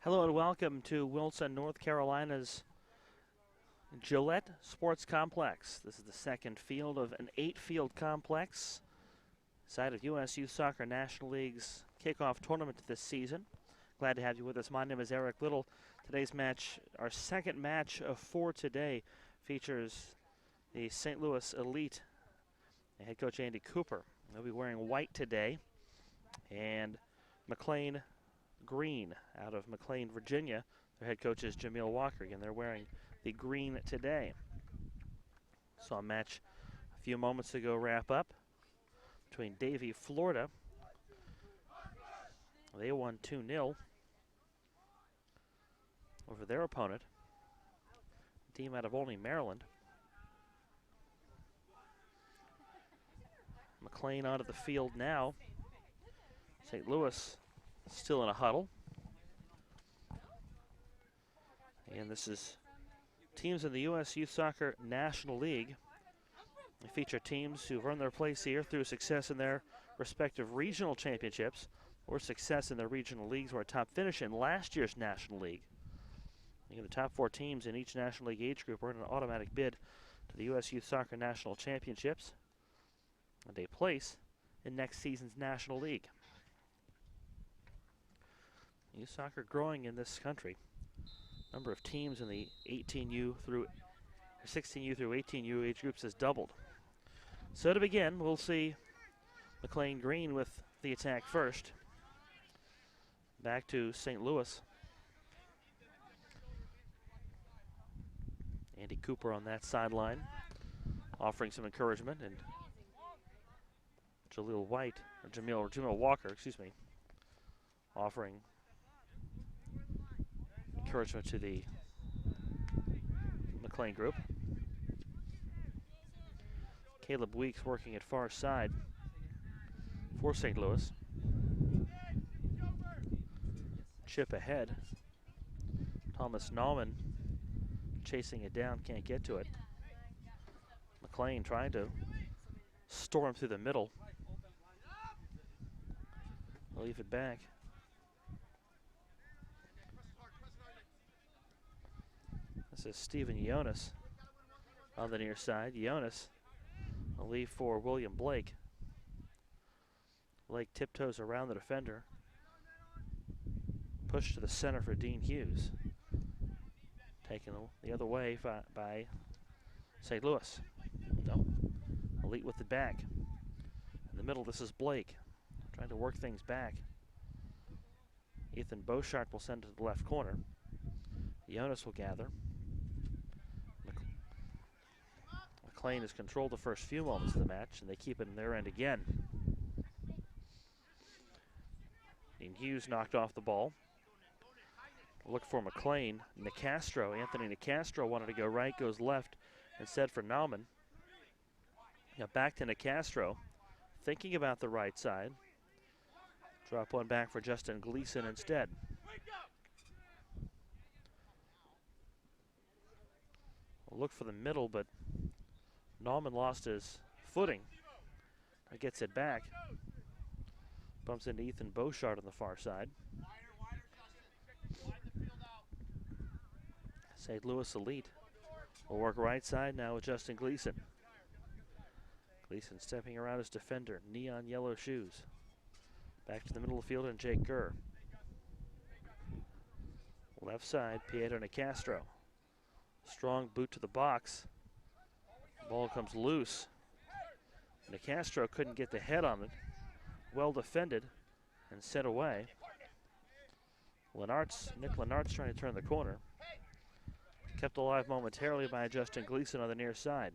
Hello and welcome to Wilson, North Carolina's Gillette Sports Complex. This is the second field of an 8-field complex, site of U.S. Youth Soccer National League's kickoff tournament this season. Glad to have you with us. My name is Eric Little. Today's match, our second match of 4 today, features the St. Louis Elite and head coach Andy Cooper. They'll be wearing white today, and McLean green out of McLean, Virginia. Their head coach is Jamil Walker. Again, they're wearing the green today. Saw a match a few moments ago wrap up between Davie, Florida. They won 2-0 over their opponent, a team out of Olney, Maryland. McLean onto the field now. St. Louis still in a huddle. And this is teams in the U.S. Youth Soccer National League. They feature teams who've earned their place here through success in their respective regional championships or success in their regional leagues or a top finish in last year's National League. The top 4 teams in each National League age group earn an automatic bid to the U.S. Youth Soccer National Championships and a place in next season's National League. Youth soccer growing in this country. Number of teams in the 16U through 18U age groups has doubled. So to begin, we'll see McLean green with the attack first. Back to St. Louis. Andy Cooper on that sideline, offering some encouragement, and Jamil Walker, offering encouragement to the McLean group. Caleb Weeks working at far side for St. Louis. Chip ahead. Thomas Nauman chasing it down, can't get to it. McLean trying to storm through the middle. Leave it back. This is Stephen Jonas on the near side. Jonas will leave for William Blake. Blake tiptoes around the defender. Push to the center for Dean Hughes. Taken the other way by St. Louis. No. Elite with it back. In the middle, this is Blake trying to work things back. Ethan Beauchart will send to the left corner. Jonas will gather. McLean has controlled the first few moments of the match, and they keep it in their end again. Dean Hughes knocked off the ball. Look for McLean. Anthony Nicastro wanted to go right, goes left instead for Nauman. Now back to Nicastro, thinking about the right side. Drop one back for Justin Gleason instead. Look for the middle, but Nauman lost his footing. He gets it back. Bumps into Ethan Beauchart on the far side. St. Louis Elite will work right side now with Justin Gleason. Gleason stepping around his defender, neon yellow shoes. Back to the middle of the field and Jake Gurr. Left side, Pietro Nicastro. Strong boot to the box. Ball comes loose. Nicastro couldn't get the head on it. Well defended and sent away. Nick Lenart's trying to turn the corner. Kept alive momentarily by Justin Gleason on the near side.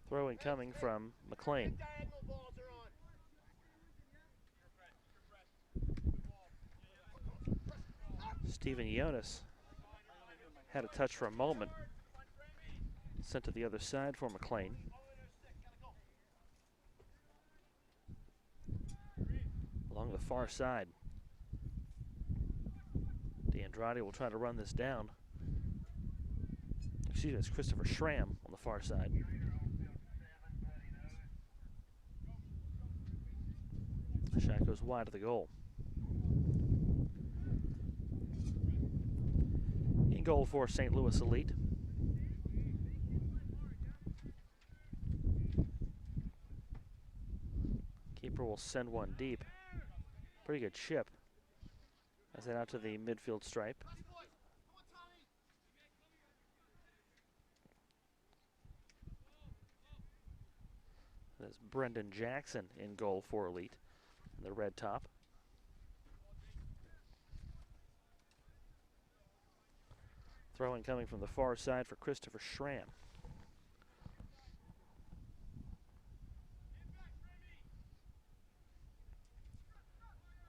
Throw-in coming from McLean. Stephen Jonas had a touch for a moment. Sent to the other side for McLean. Along the far side. DeAndrade will try to run this down. Excuse me, it's Christopher Schramm on the far side. The shot goes wide of the goal. goal for St. Louis Elite. Keeper will send one deep. Pretty good chip. As it out to the midfield stripe. There's Brendan Jackson in goal for Elite in the red top. Throwing coming from the far side for Christopher Schramm.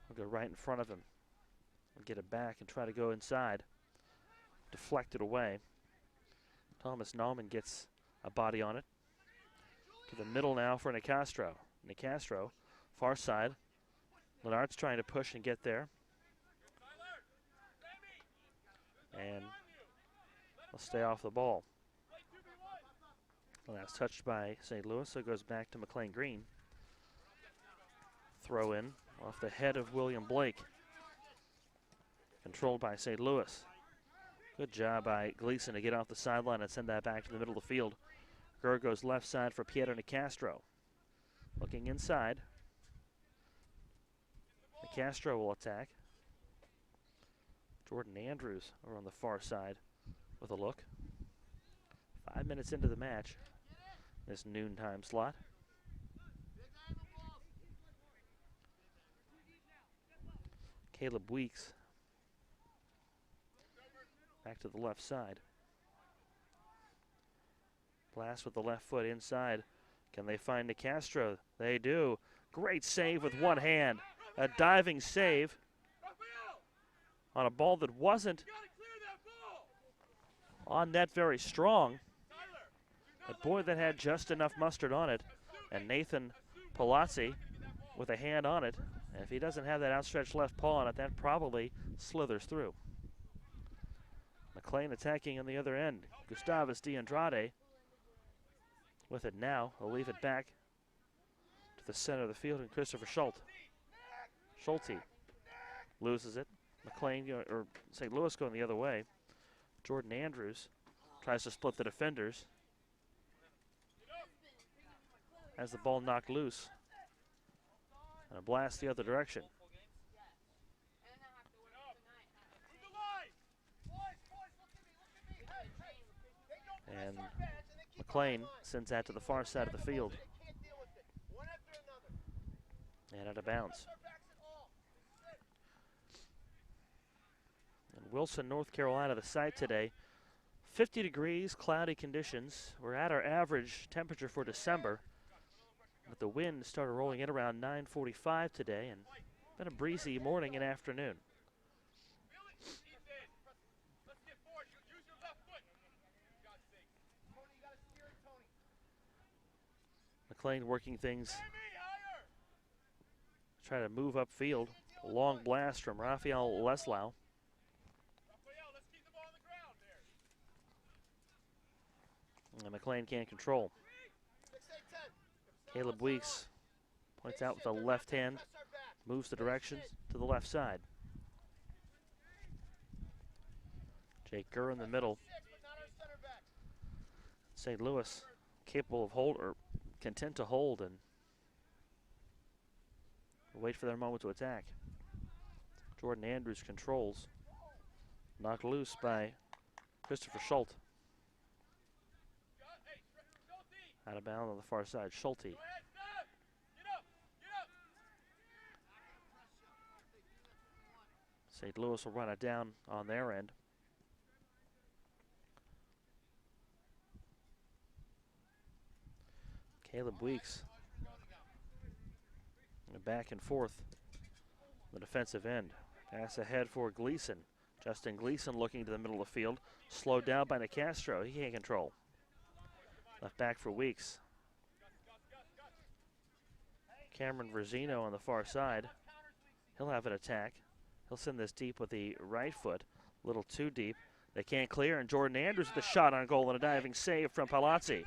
We'll go right in front of him. We'll get it back and try to go inside. Deflect it away. Thomas Nauman gets a body on it. To the middle now for Nicastro. Nicastro, far side. Lennart's trying to push and get there. And will stay off the ball. Well, that's touched by St. Louis, so it goes back to McLean Green. Throw in off the head of William Blake. Controlled by St. Louis. Good job by Gleason to get off the sideline and send that back to the middle of the field. Gurr goes left side for Pietro Nicastro. Looking inside. Nicastro will attack. Jordan Andrews over on the far side with a look. 5 minutes into the match, this noontime slot. Caleb Weeks back to the left side. Blast with the left foot inside. Can they find Nicastro? They do. Great save with one hand. A diving save on a ball that wasn't on net very strong. But boy, that had just enough mustard on it. And Nathan Palazzi with a hand on it. And if he doesn't have that outstretched left paw on it, that probably slithers through. McLean attacking on the other end. Gustavus de Andrade with it now. He'll leave it back to the center of the field, and Christopher Schulte loses it. McLean, or St. Louis going the other way. Jordan Andrews tries to split the defenders. Has the ball knocked loose. And a blast the other direction. And McLean sends that to the far side of the field. And out of bounds. And Wilson, North Carolina, the site today. 50 degrees, cloudy conditions. We're at our average temperature for December. But the wind started rolling in around 9:45 today, and been a breezy morning and afternoon. McLean working things, try to move upfield. A long blast from Raphael Leslau. And McLean can't control. Caleb Weeks points out with the left hand, moves the direction to the left side. Jake Gurr in the middle. St. Louis capable of hold, or content to hold and wait for their moment to attack. Jordan Andrews controls. Knocked loose by Christopher Schulte. Out of bounds on the far side, Schulte. St. Louis will run it down on their end. Caleb Weeks. Back and forth. The defensive end. Pass ahead for Gleason. Justin Gleason looking to the middle of the field. Slowed down by Nicastro. He can't control. Left back for Weeks. Cameron Verzino on the far side. He'll have an attack. He'll send this deep with the right foot. A little too deep. They can't clear, and Jordan Andrews with the shot on goal and a diving save from Palazzi.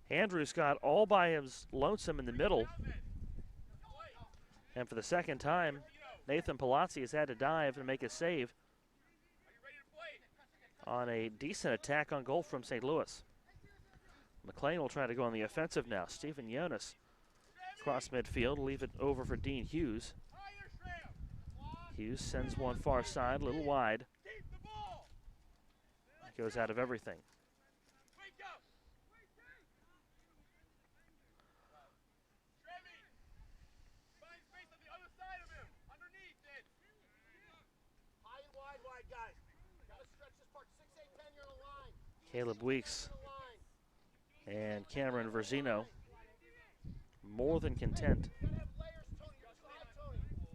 Andrews got all by his lonesome in the middle. And for the second time, Nathan Palazzi has had to dive and make a save. on a decent attack on goal from St. Louis. McLean will try to go on the offensive now. Stephen Jonas across midfield, leave it over for Dean Hughes. Hughes sends one far side, a little wide. Goes out of everything. Caleb Weeks and Cameron Verzino more than content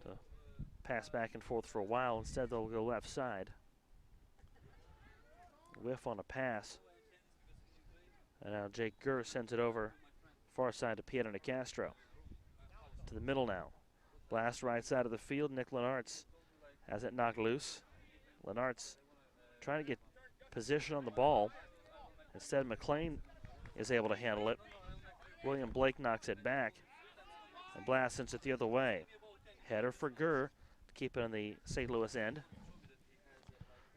to pass back and forth for a while. Instead, they'll go left side. Whiff on a pass. And now Jake Gurr sends it over far side to Pietro Nicastro. To the middle now. Blast right side of the field. Nick Lenartz has it knocked loose. Lenartz trying to get position on the ball. Instead, McLean is able to handle it. William Blake knocks it back. And Blast sends it the other way. Header for Gurr to keep it on the St. Louis end.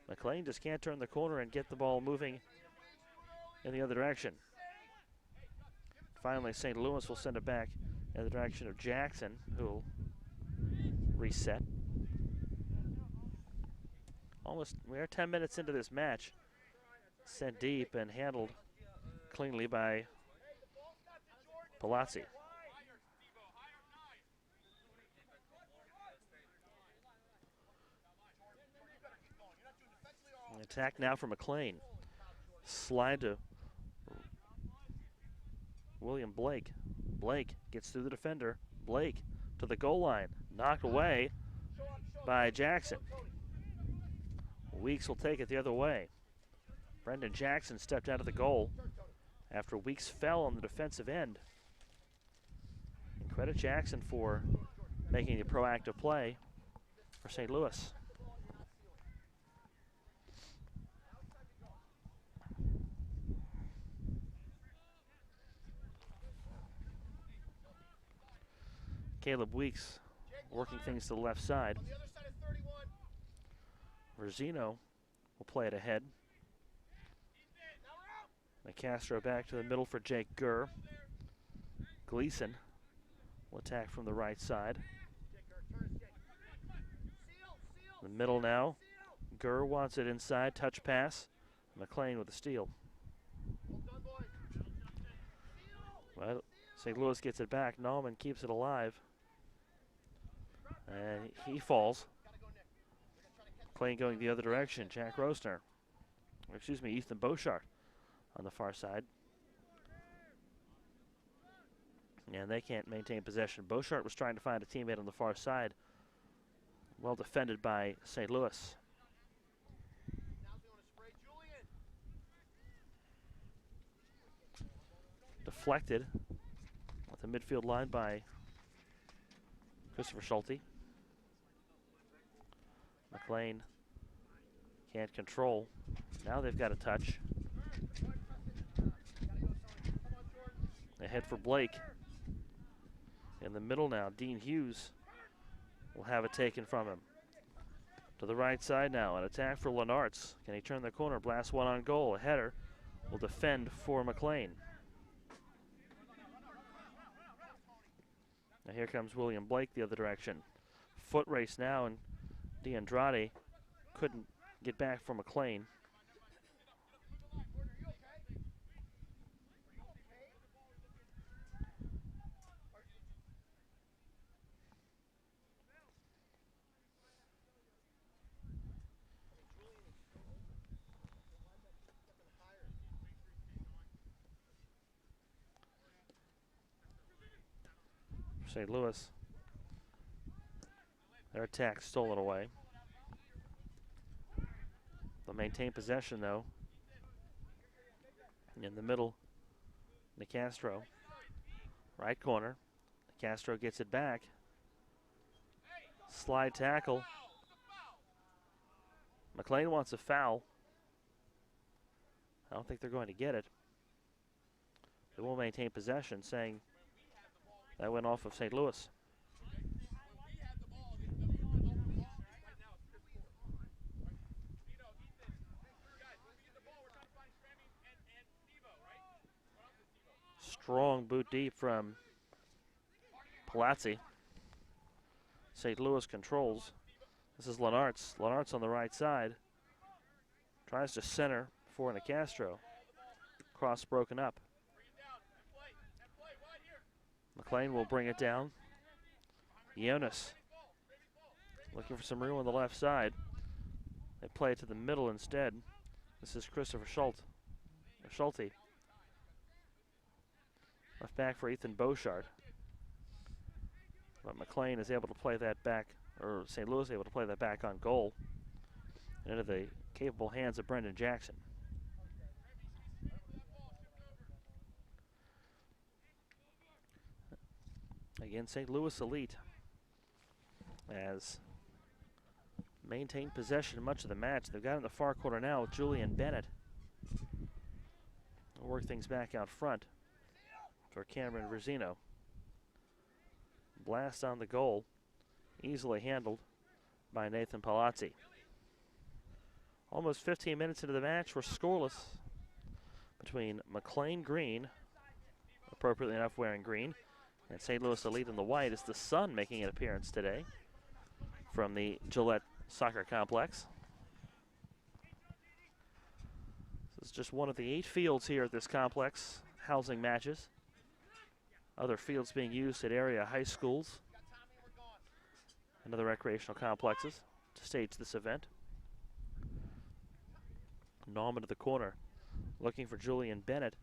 McLean just can't turn the corner and get the ball moving in the other direction. Finally, St. Louis will send it back in the direction of Jackson, who will reset. We are 10 minutes into this match. Sent deep and handled cleanly by Palazzi. Attack now for McLean. Slide to William Blake. Blake gets through the defender. Blake to the goal line. Knocked away by Jackson. Weeks will take it the other way. Brendan Jackson stepped out of the goal after Weeks fell on the defensive end. And credit Jackson for making the proactive play for St. Louis. Caleb Weeks working things to the left side. Verzino will play it ahead. Nicastro back to the middle for Jake Gurr. Gleason will attack from the right side. The middle now. Gurr wants it inside, touch pass. McLean with the steal. Well, St. Louis gets it back. Nauman keeps it alive. And he falls. McLean going the other direction. Jack Rosner. Excuse me, Ethan Beauchart on the far side. And they can't maintain possession. Beauchart was trying to find a teammate on the far side. Well defended by St. Louis. Deflected at the midfield line by Christopher Schulte. McLean can't control. Now they've got a touch. Ahead for Blake. In the middle now, Dean Hughes will have it taken from him. To the right side now, an attack for Lenartz. Can he turn the corner? Blast one on goal. A header will defend for McLean. Now here comes William Blake the other direction. Foot race now, and DeAndrade couldn't get back for McLean. St. Louis, their attack stolen away. They'll maintain possession though. In the middle, Nicastro. Right corner. Nicastro gets it back. Slide tackle. McLean wants a foul. I don't think they're going to get it. They will maintain possession, saying that went off of St. Louis. Strong boot deep from Palazzi. St. Louis controls. This is Lenartz. Lenartz on the right side. Tries to center for Nicastro. Cross broken up. McLean will bring it down. Jonas looking for some room on the left side. They play it to the middle instead. This is Christopher Schulte. Left back for Ethan Beauchard. But McLean is able to play that back, or St. Louis is able to play that back on goal. Into the capable hands of Brendan Jackson. Again, St. Louis elite has maintained possession much of the match. They've got in the far corner now with Julian Bennett. They'll work things back out front for Cameron Verzino. Blast on the goal, easily handled by Nathan Palazzi. Almost 15 minutes into the match, we're scoreless between McLean green, appropriately enough wearing green, and St. Louis elite in the white. Is the sun making an appearance today from the Gillette Soccer Complex. This is just one of the 8 fields here at this complex housing matches. Other fields being used at area high schools and other recreational complexes to stage this event. Nauman to the corner, looking for Julian Bennett.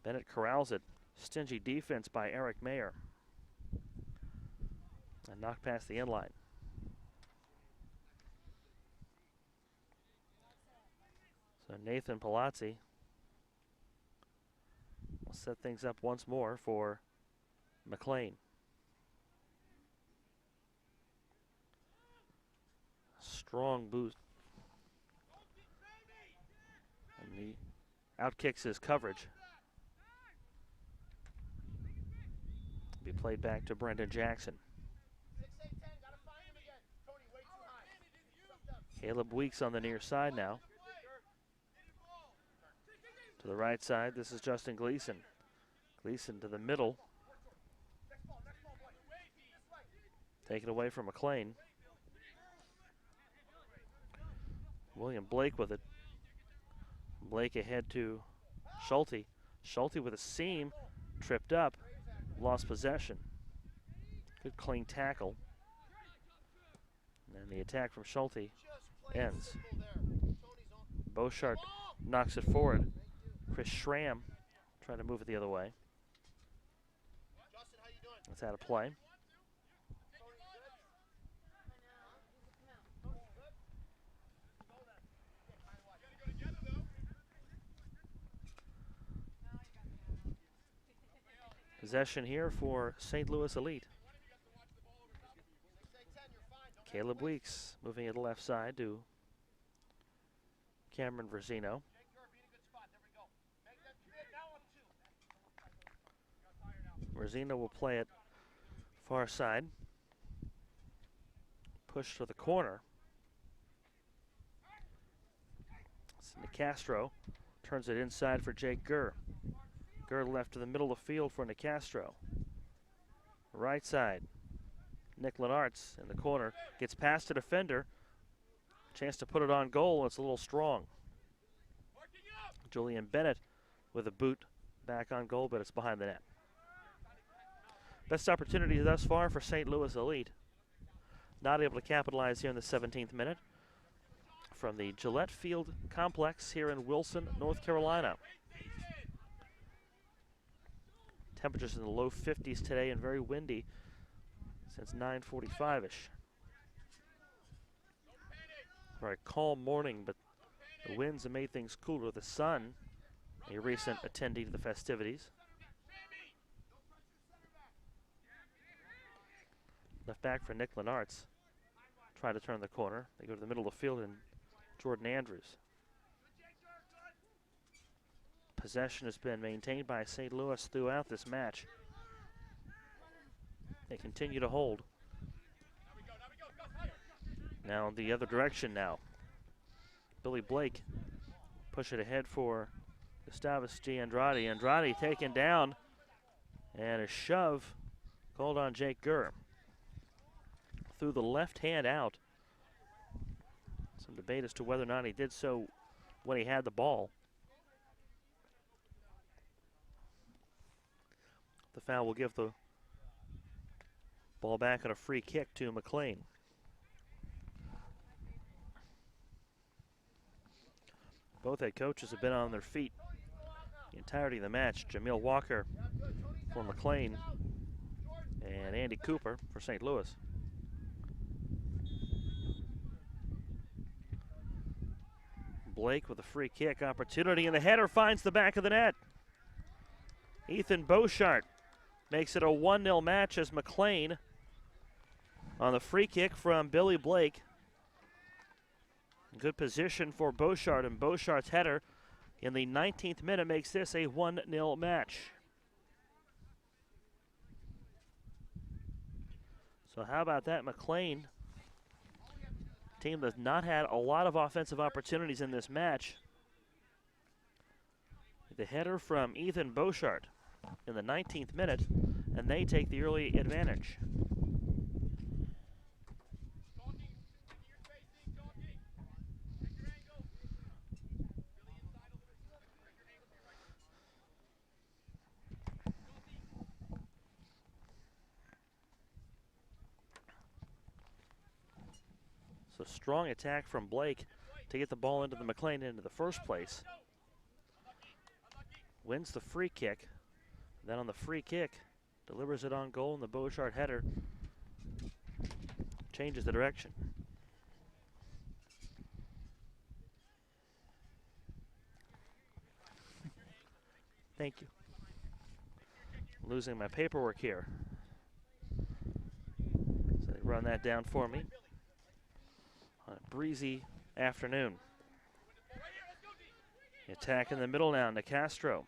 Bennett corrals it. Stingy defense by Eric Mayer. And knocked past the end line. So Nathan Palazzi will set things up once more for McLean. Strong boost. And he outkicks his coverage. Be played back to Brendan Jackson. Caleb Weeks on the near side now. To the right side, this is Justin Gleason. Gleason to the middle. Taken away from McLean. William Blake with it. Blake ahead to Schulte. Schulte with a seam, tripped up, lost possession. Good clean tackle. And the attack from Schulte ends. Beauchard knocks it forward. Chris Schramm trying to move it the other way. That's out of play. Possession here for St. Louis elite. Caleb Weeks moving to the left side to Cameron Verzino. Verzino will play it far side. Push to the corner. Nicastro turns it inside for Jake Gurr. Gurr left to the middle of the field for Nicastro. Right side. Nick Lenartz in the corner. Gets past the defender. Chance to put it on goal. It's a little strong. Julian Bennett with a boot back on goal, but it's behind the net. Best opportunity thus far for St. Louis elite. Not able to capitalize here in the 17th minute. From the Gillette Field complex here in Wilson, North Carolina. Temperatures in the low 50s today and very windy since 9:45-ish. Very calm morning, but the winds have made things cooler. The sun, a recent attendee to the festivities. Left back for Nick Lenartz. Try to turn the corner. They go to the middle of the field and Jordan Andrews. Possession has been maintained by St. Louis throughout this match. They continue to hold. Now the other direction now. Billy Blake push it ahead for Gustavus G. Andrade. Andrade taken down And a shove called on Jake Gurr. Threw the left hand out. Some debate as to whether or not he did so when he had the ball. The foul will give the ball back on a free kick to McLean. Both head coaches have been on their feet the entirety of the match. Jameel Walker for McLean and Andy Cooper for St. Louis. Blake with a free kick opportunity, and the header finds the back of the net. Ethan Beauchart makes it a 1-0 match as McLean on the free kick from Billy Blake. Good position for Beauchart, and Beauchart's header in the 19th minute makes this a 1-0 match. So how about that? McLean, team that's not had a lot of offensive opportunities in this match. The header from Ethan Beauchart in the 19th minute, and they take the early advantage. So strong attack from Blake to get the ball into the McLean end in the first place. Wins the free kick. Then on the free kick, delivers it on goal, and the Beauchart header changes the direction. Thank you. Losing my paperwork here. So they run that down for me on a breezy afternoon. The attack in the middle now, Nicastro.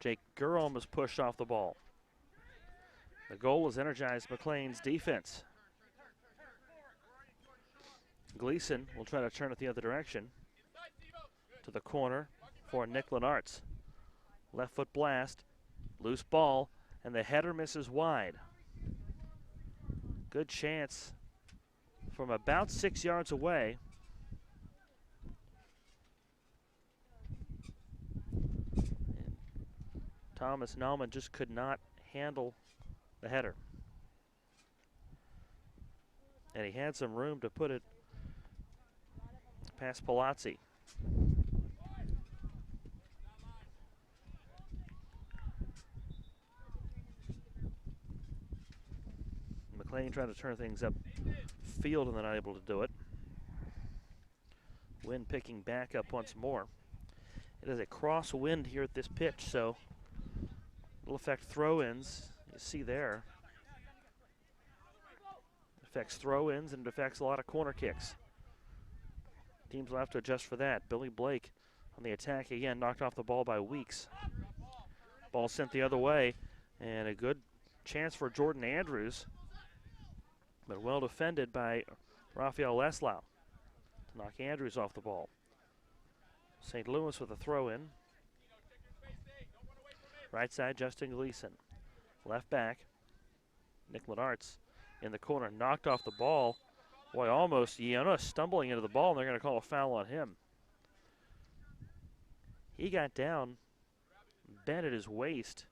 Jake Gurr was pushed off the ball. The goal was energized McLean's defense. Gleason will try to turn it the other direction to the corner for Nick Lenartz. Left foot blast, loose ball, and the header misses wide. Good chance from about 6 yards away. And Thomas Nauman just could not handle the header. And he had some room to put it past Palazzi. McLean trying to turn things up field and then not able to do it. Wind picking back up once more. It is a crosswind here at this pitch, so it'll affect throw-ins. You see there. It affects throw-ins and it affects a lot of corner kicks. Teams will have to adjust for that. Billy Blake on the attack again, knocked off the ball by Weeks. Ball sent the other way, and a good chance for Jordan Andrews, but well defended by Rafael Leslau to knock Andrews off the ball. St. Louis with a throw-in. Right side, Justin Gleason. Left back, Nick Lenartz in the corner, knocked off the ball. Boy, almost Iona stumbling into the ball, and they're going to call a foul on him. He got down, bent at his waist,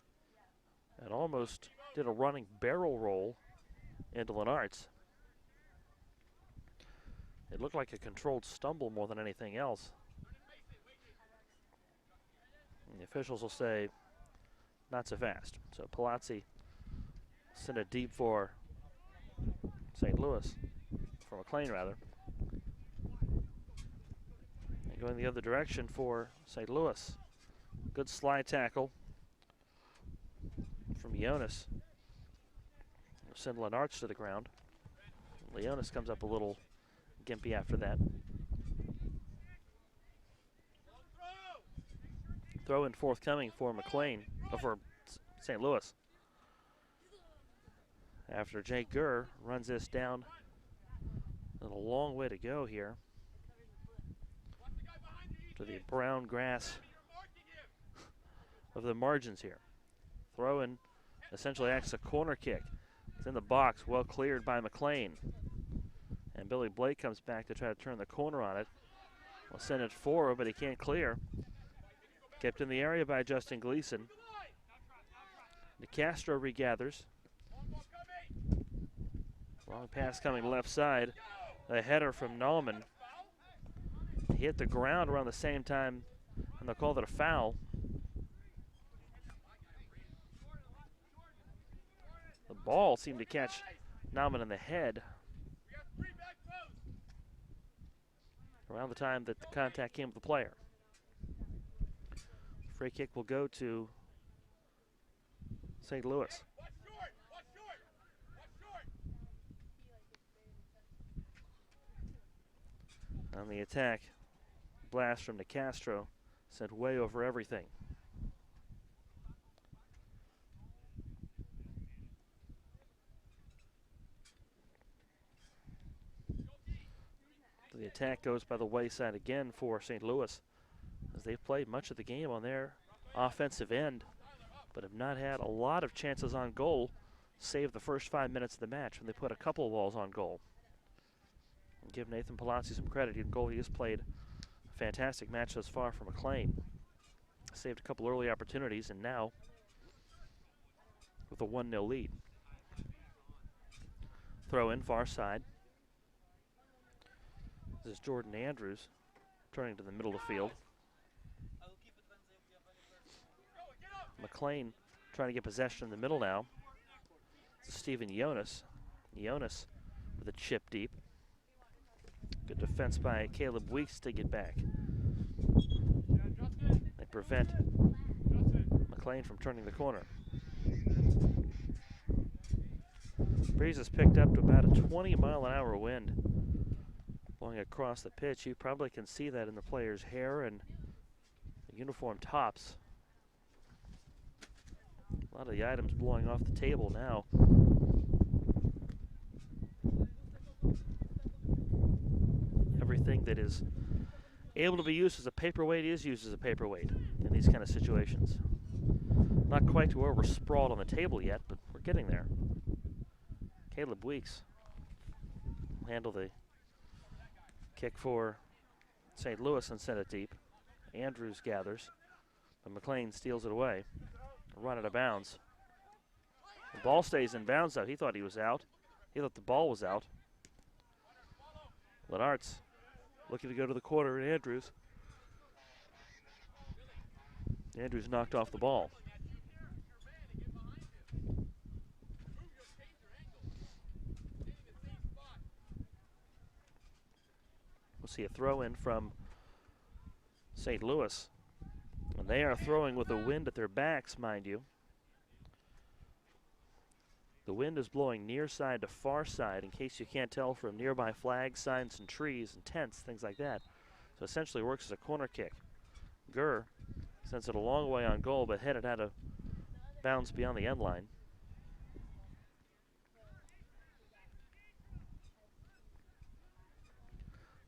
and almost did a running barrel roll into Lenartz. It looked like a controlled stumble more than anything else. And the officials will say, not so fast. So Palazzi sent it deep for St. Louis, for McLean rather. And going the other direction for St. Louis. Good slide tackle from Jonas. Send Lenartz to the ground. Leonis comes up a little gimpy after that. Throw in forthcoming for McLean, or for St. Louis. After Jake Gurr runs this down, and a long way to go here to the brown grass of the margins here. Throw in essentially acts a corner kick. It's in the box, well cleared by McLean. And Billy Blake comes back to try to turn the corner on it. Will send it forward, but he can't clear. Kept in the area by Justin Gleason. DeCastro regathers. Long pass coming left side. A header from Nauman. He hit the ground around the same time, and they'll call that a foul. The ball seemed to catch Nauman in the head around the time that the contact came with the player. Free kick will go to St. Louis. On the attack, blast from DeCastro sent way over everything. The attack goes by the wayside again for St. Louis, as they've played much of the game on their offensive end, but have not had a lot of chances on goal, save the first 5 minutes of the match when they put a couple of balls on goal. And give Nathan Palazzi some credit. In goal, he has played a fantastic match thus far for McLean. Saved a couple early opportunities, and now with a 1-0 lead. Throw in far side. This is Jordan Andrews turning to the middle of the field. McLean trying to get possession in the middle now. This is Stephen Jonas. Jonas with a chip deep. Good defense by Caleb Weeks to get back. They prevent McLean from turning the corner. Breeze has picked up to about a 20-mile-an-hour wind blowing across the pitch. You probably can see that in the players' hair and the uniform tops. A lot of the items blowing off the table now. Everything that is able to be used as a paperweight is used as a paperweight in these kind of situations. Not quite to where we're sprawled on the table yet, but we're getting there. Caleb Weeks will handle the kick for St. Louis and send it deep. Andrews gathers, but McLean steals it away. Run out of bounds. The ball stays in bounds though. He thought he was out. He thought the ball was out. Lenartz looking to go to the corner, and Andrews knocked off the ball. We'll see a throw in from St. Louis. And they are throwing with the wind at their backs, mind you. The wind is blowing near side to far side, in case you can't tell from nearby flags, signs, and trees and tents, things like that. So essentially works as a corner kick. Gurr sends it a long way on goal, but headed out of bounds beyond the end line.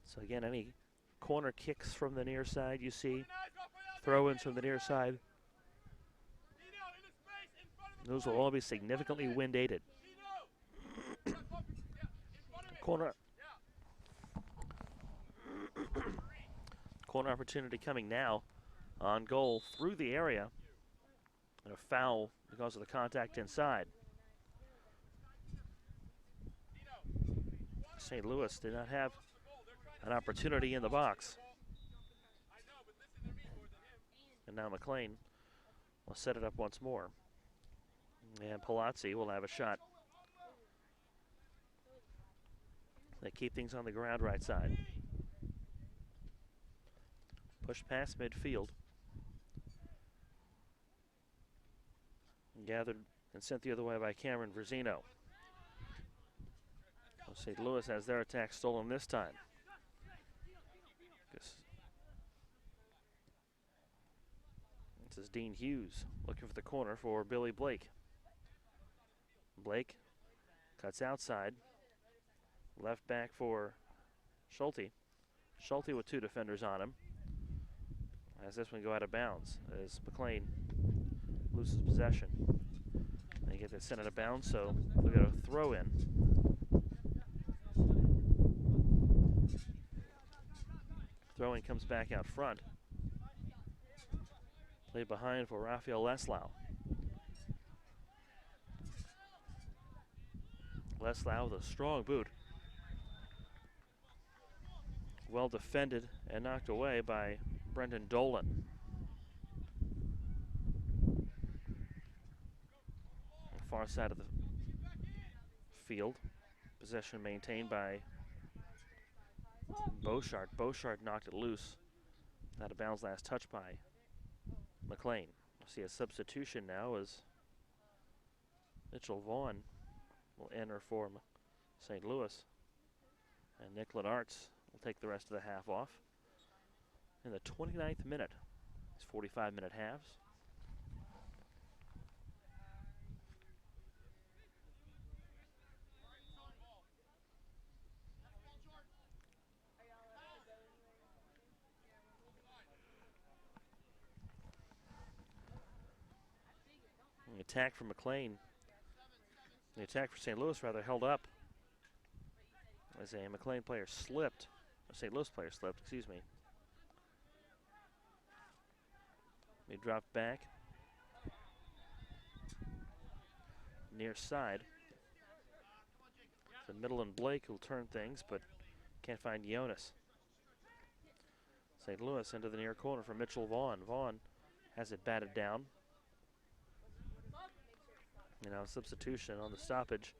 So again, any corner kicks from the near side you see, throw-ins from the near side, those will all be significantly wind-aided. Corner opportunity coming now on goal through the area, and a foul because of the contact inside. St. Louis did not have an opportunity in the box. And now McLean will set it up once more. And Palazzi will have a shot. They keep things on the ground right side. Push past midfield. Gathered and sent the other way by Cameron Verzino. St. Louis has their attack stolen this time. This is Dean Hughes looking for the corner for Billy Blake. Blake cuts outside. Left back for Schulte. Schulte with two defenders on him. As this one go out of bounds as McLean loses possession. They get that sent out of bounds, so we got a throw in. Throw in comes back out front. Played behind for Rafael Leslau. Leslau with a strong boot. Well defended and knocked away by Brendan Dolan. On the far side of the field. Possession maintained by Beauchart. Beauchart knocked it loose. Out of bounds last touch by McLean. We'll see a substitution now as Mitchell Vaughn will enter for St. Louis. And Nick Lenartz will take the rest of the half off. In the 29th minute, it's 45-minute halves. The attack for McLean, the attack for St. Louis rather, held up as a McLean player slipped, a St. Louis player slipped, excuse me. He dropped back, near side. The Middle and Blake who'll turn things, but can't find Jonas. St. Louis into the near corner for Mitchell Vaughn. Vaughn has it batted down. You know, substitution on the stoppage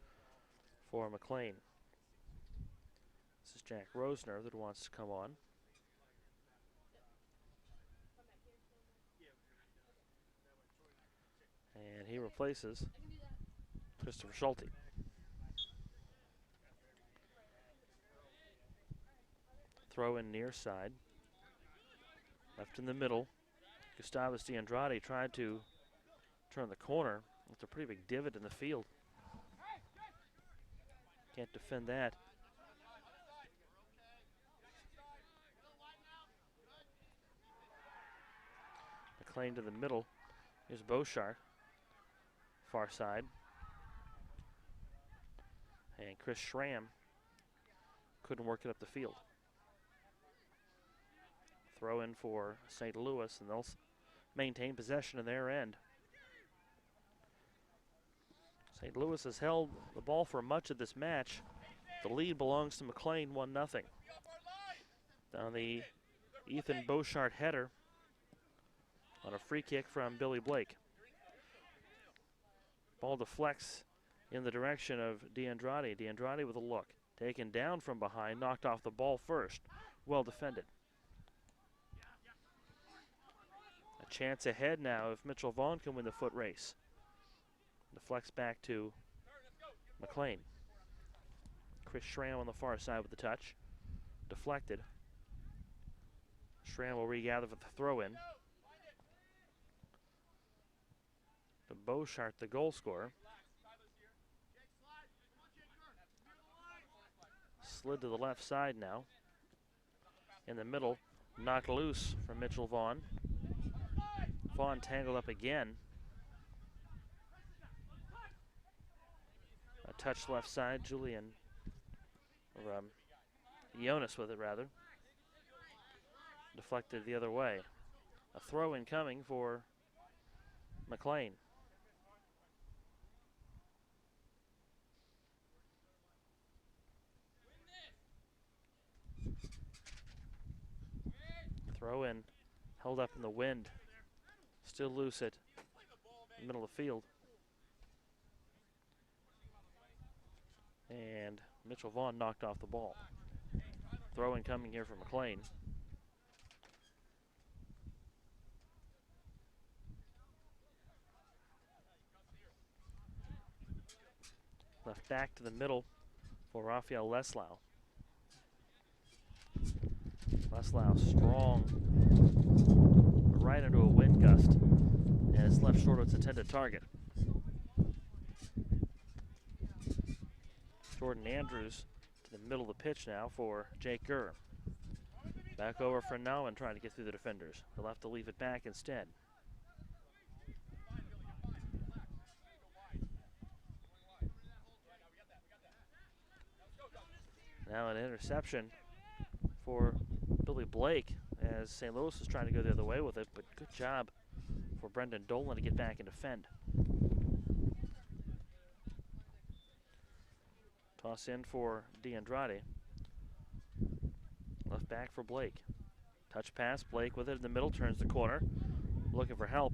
for McLean. This is Jack Rosner that wants to come on. And he replaces Christopher Schulte. Throw in near side. Left in the middle. Gustavus DeAndrade tried to turn the corner. It's a pretty big divot in the field. Can't defend that. McLean to the middle. Here's Beauchart. Far side. And Chris Schramm couldn't work it up the field. Throw in for St. Louis, and they'll maintain possession in their end. St. Louis has held the ball for much of this match. The lead belongs to McLean, 1-0. Down the Ethan Beauchart header on a free kick from Billy Blake. Ball deflects in the direction of DeAndrade. DeAndrade with a look. Taken down from behind, knocked off the ball first. Well defended. A chance ahead now if Mitchell Vaughn can win the foot race. Deflects back to McLean. Chris Schramm on the far side with the touch. Deflected. Schramm will regather for the throw-in. To Beauchart, the goal scorer. Slid to the left side now. In the middle, knocked loose from Mitchell Vaughn. Vaughn tangled up again. A touch left side, Jonas with it rather. Deflected the other way. A throw in coming for McLean. Throw in, held up in the wind. Still loose at the middle of the field. And Mitchell Vaughn knocked off the ball. Throw in coming here for McLean. Left back to the middle for Rafael Leslau. Leslau strong, right into a wind gust, and it's left short of its intended target. Jordan Andrews to the middle of the pitch now for Jake Gurr. Back over for Nauman trying to get through the defenders. He'll have to leave it back instead. Now an interception for Billy Blake as St. Louis is trying to go the other way with it, but good job for Brendan Dolan to get back and defend. Toss in for DeAndrade. Left back for Blake. Touch pass, Blake with it in the middle, turns the corner, looking for help.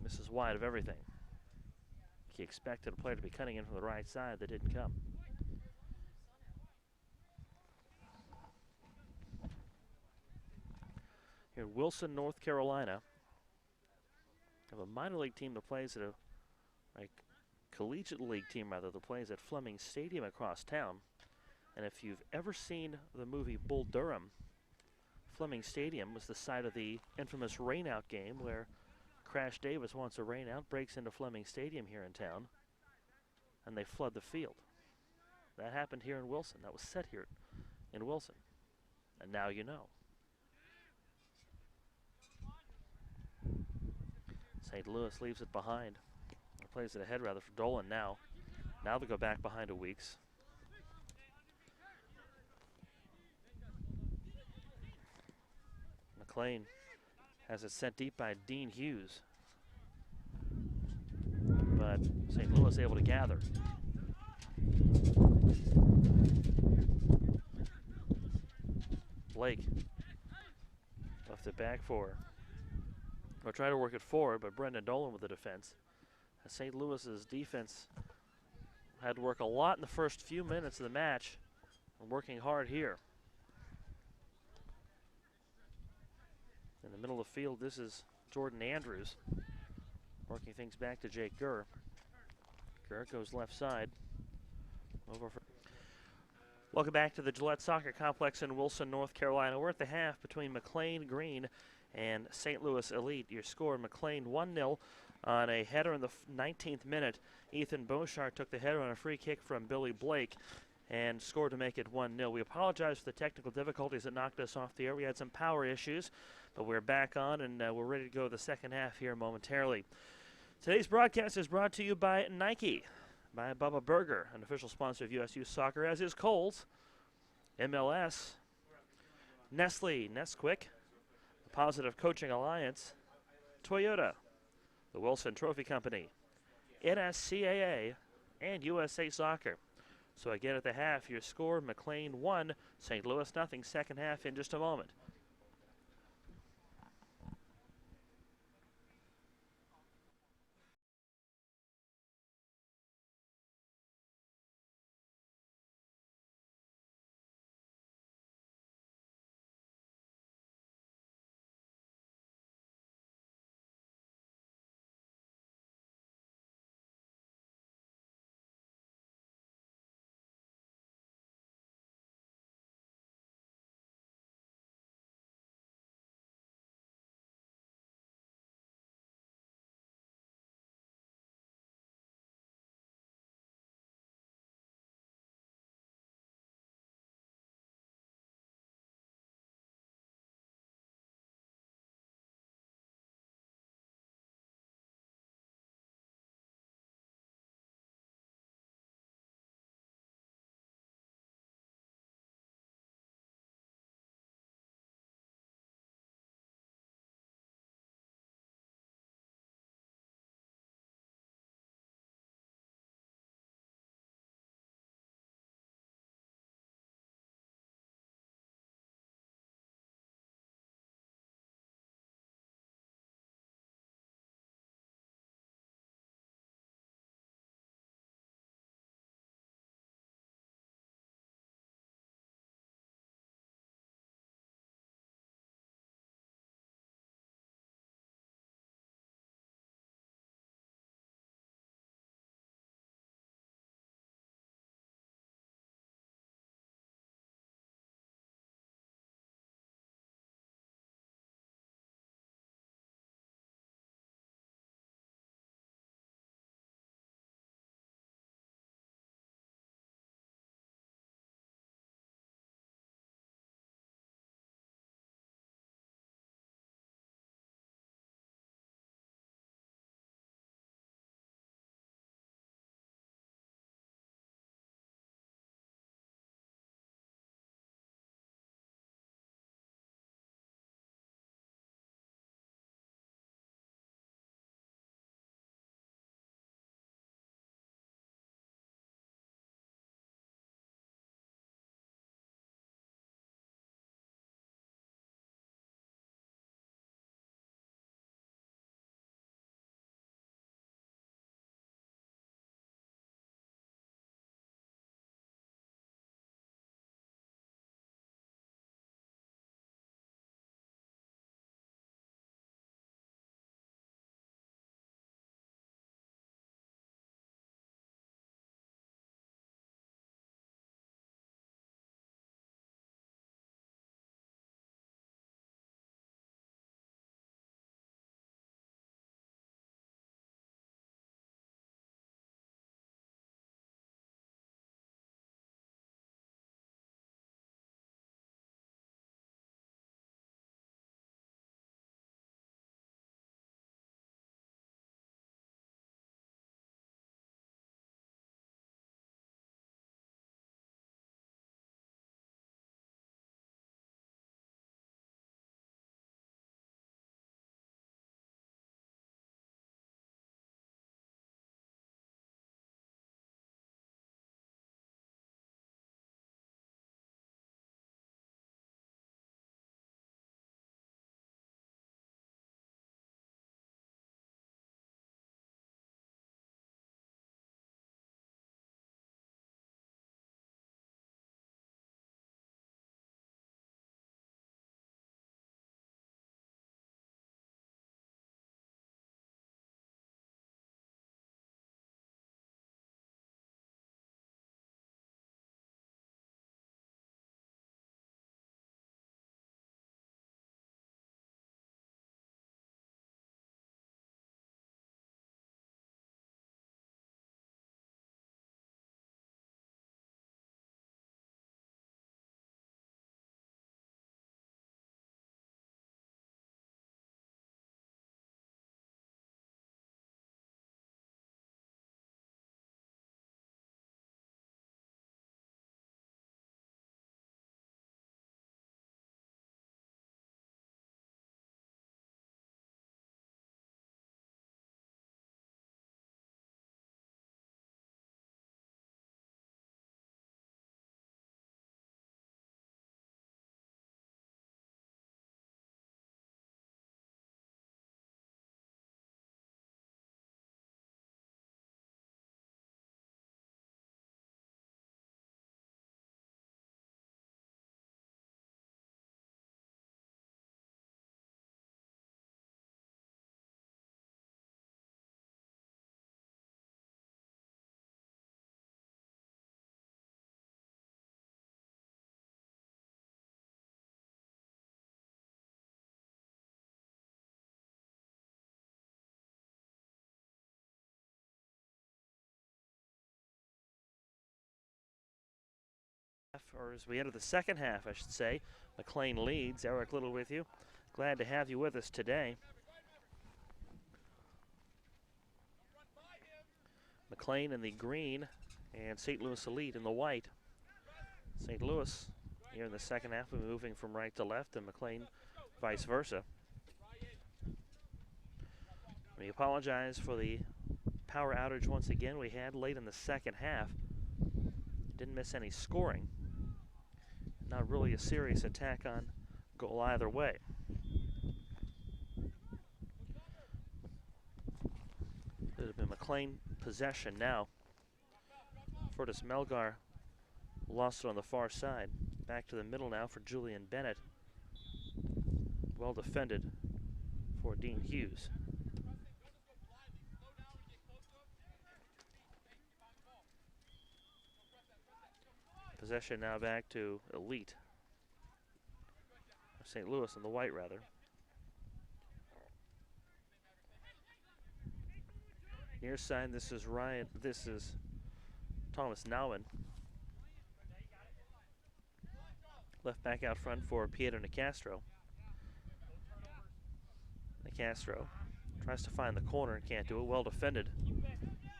Misses wide of everything. He expected a player to be cutting in from the right side that didn't come. Here in Wilson, North Carolina, have a minor league team that plays at a collegiate league team rather that plays at Fleming Stadium across town. And if you've ever seen the movie Bull Durham, Fleming Stadium was the site of the infamous rainout game where Crash Davis wants a rainout, breaks into Fleming Stadium here in town, and they flood the field. That happened here in Wilson. That was set here in Wilson. And now you know. St. Louis leaves it behind. Or plays it ahead rather for Dolan now. Now they go back behind to Weeks. McLean has it sent deep by Dean Hughes. But St. Louis able to gather. Blake left it back for. We'll try to work it forward, but Brendan Dolan with the defense. St. Louis's defense had to work a lot in the first few minutes of the match. And working hard here. In the middle of the field, this is Jordan Andrews. Working things back to Jake Gurr. Gurr goes left side. Over for. Welcome back to the Gillette Soccer Complex in Wilson, North Carolina. We're at the half between McLean Green and St. Louis Elite. Your score, McLean 1-0 on a header in the 19th minute. Ethan Beauchart took the header on a free kick from Billy Blake and scored to make it 1-0. We apologize for the technical difficulties that knocked us off the air. We had some power issues, but we're back on and we're ready to go the second half here momentarily. Today's broadcast is brought to you by Nike, by Bubba Burger, an official sponsor of USU Soccer, as is Kohl's, MLS, Nestle, Nesquik, the Positive Coaching Alliance, Toyota, the Wilson Trophy Company, NSCAA, and USA Soccer. So again at the half, your score, McLean 1, St. Louis 0, second half in just a moment. or as we enter the second half, I should say. McLean leads. Eric Little with you. Glad to have you with us today. McLean in the green and St. Louis Elite in the white. St. Louis here in the second half, moving from right to left, and McLean vice versa. We apologize for the power outage once again we had late in the second half. Didn't miss any scoring. Not really a serious attack on goal either way. It have been McLean possession now. Fortis Melgar lost it on the far side. Back to the middle now for Julian Bennett. Well defended for Dean Hughes. Possession now back to Elite. St. Louis in the white, rather. Near side, this is Thomas Nauman. Left back out front for Pietro Nicastro. Nicastro tries to find the corner and can't do it. Well defended.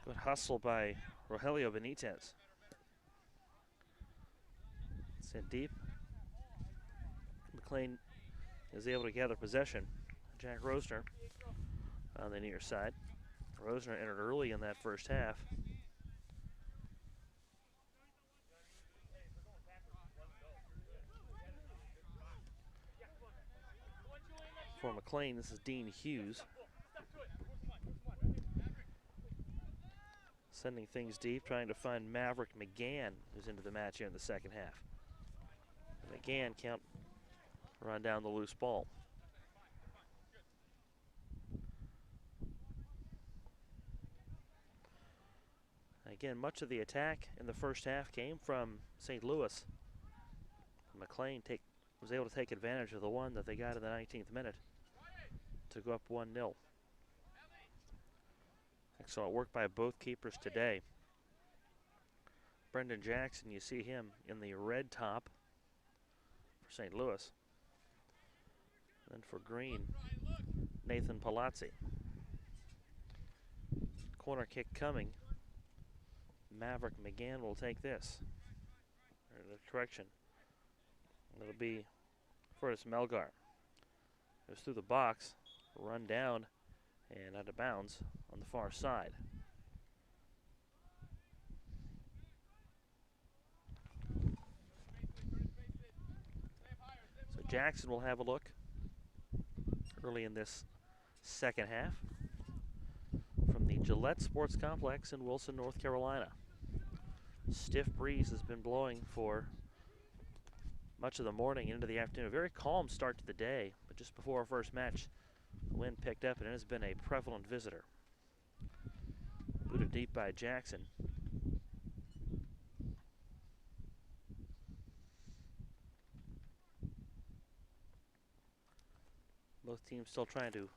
Good hustle by Rogelio Benitez. Sent deep. McLean is able to gather possession. Jack Rosner on the near side. Rosner entered early in that first half. For McLean, this is Dean Hughes. Sending things deep, trying to find Maverick McGann, who's into the match here in the second half. McGann can't run down the loose ball. Again, much of the attack in the first half came from St. Louis. McLean was able to take advantage of the one that they got in the 19th minute to go up 1-0. Excellent work by both keepers today. Brendan Jackson, you see him in the red top for St. Louis. Then for green, Nathan Palazzi. Corner kick coming. Maverick McGann will take this. Correction. It'll be Fortis Melgar. Goes through the box, run down, and out of bounds on the far side. So Jackson will have a look early in this second half from the Gillette Sports Complex in Wilson, North Carolina. Stiff breeze has been blowing for much of the morning into the afternoon. A very calm start to the day, but just before our first match, the wind picked up and it has been a prevalent visitor. Booted deep by Jackson. Both teams still trying to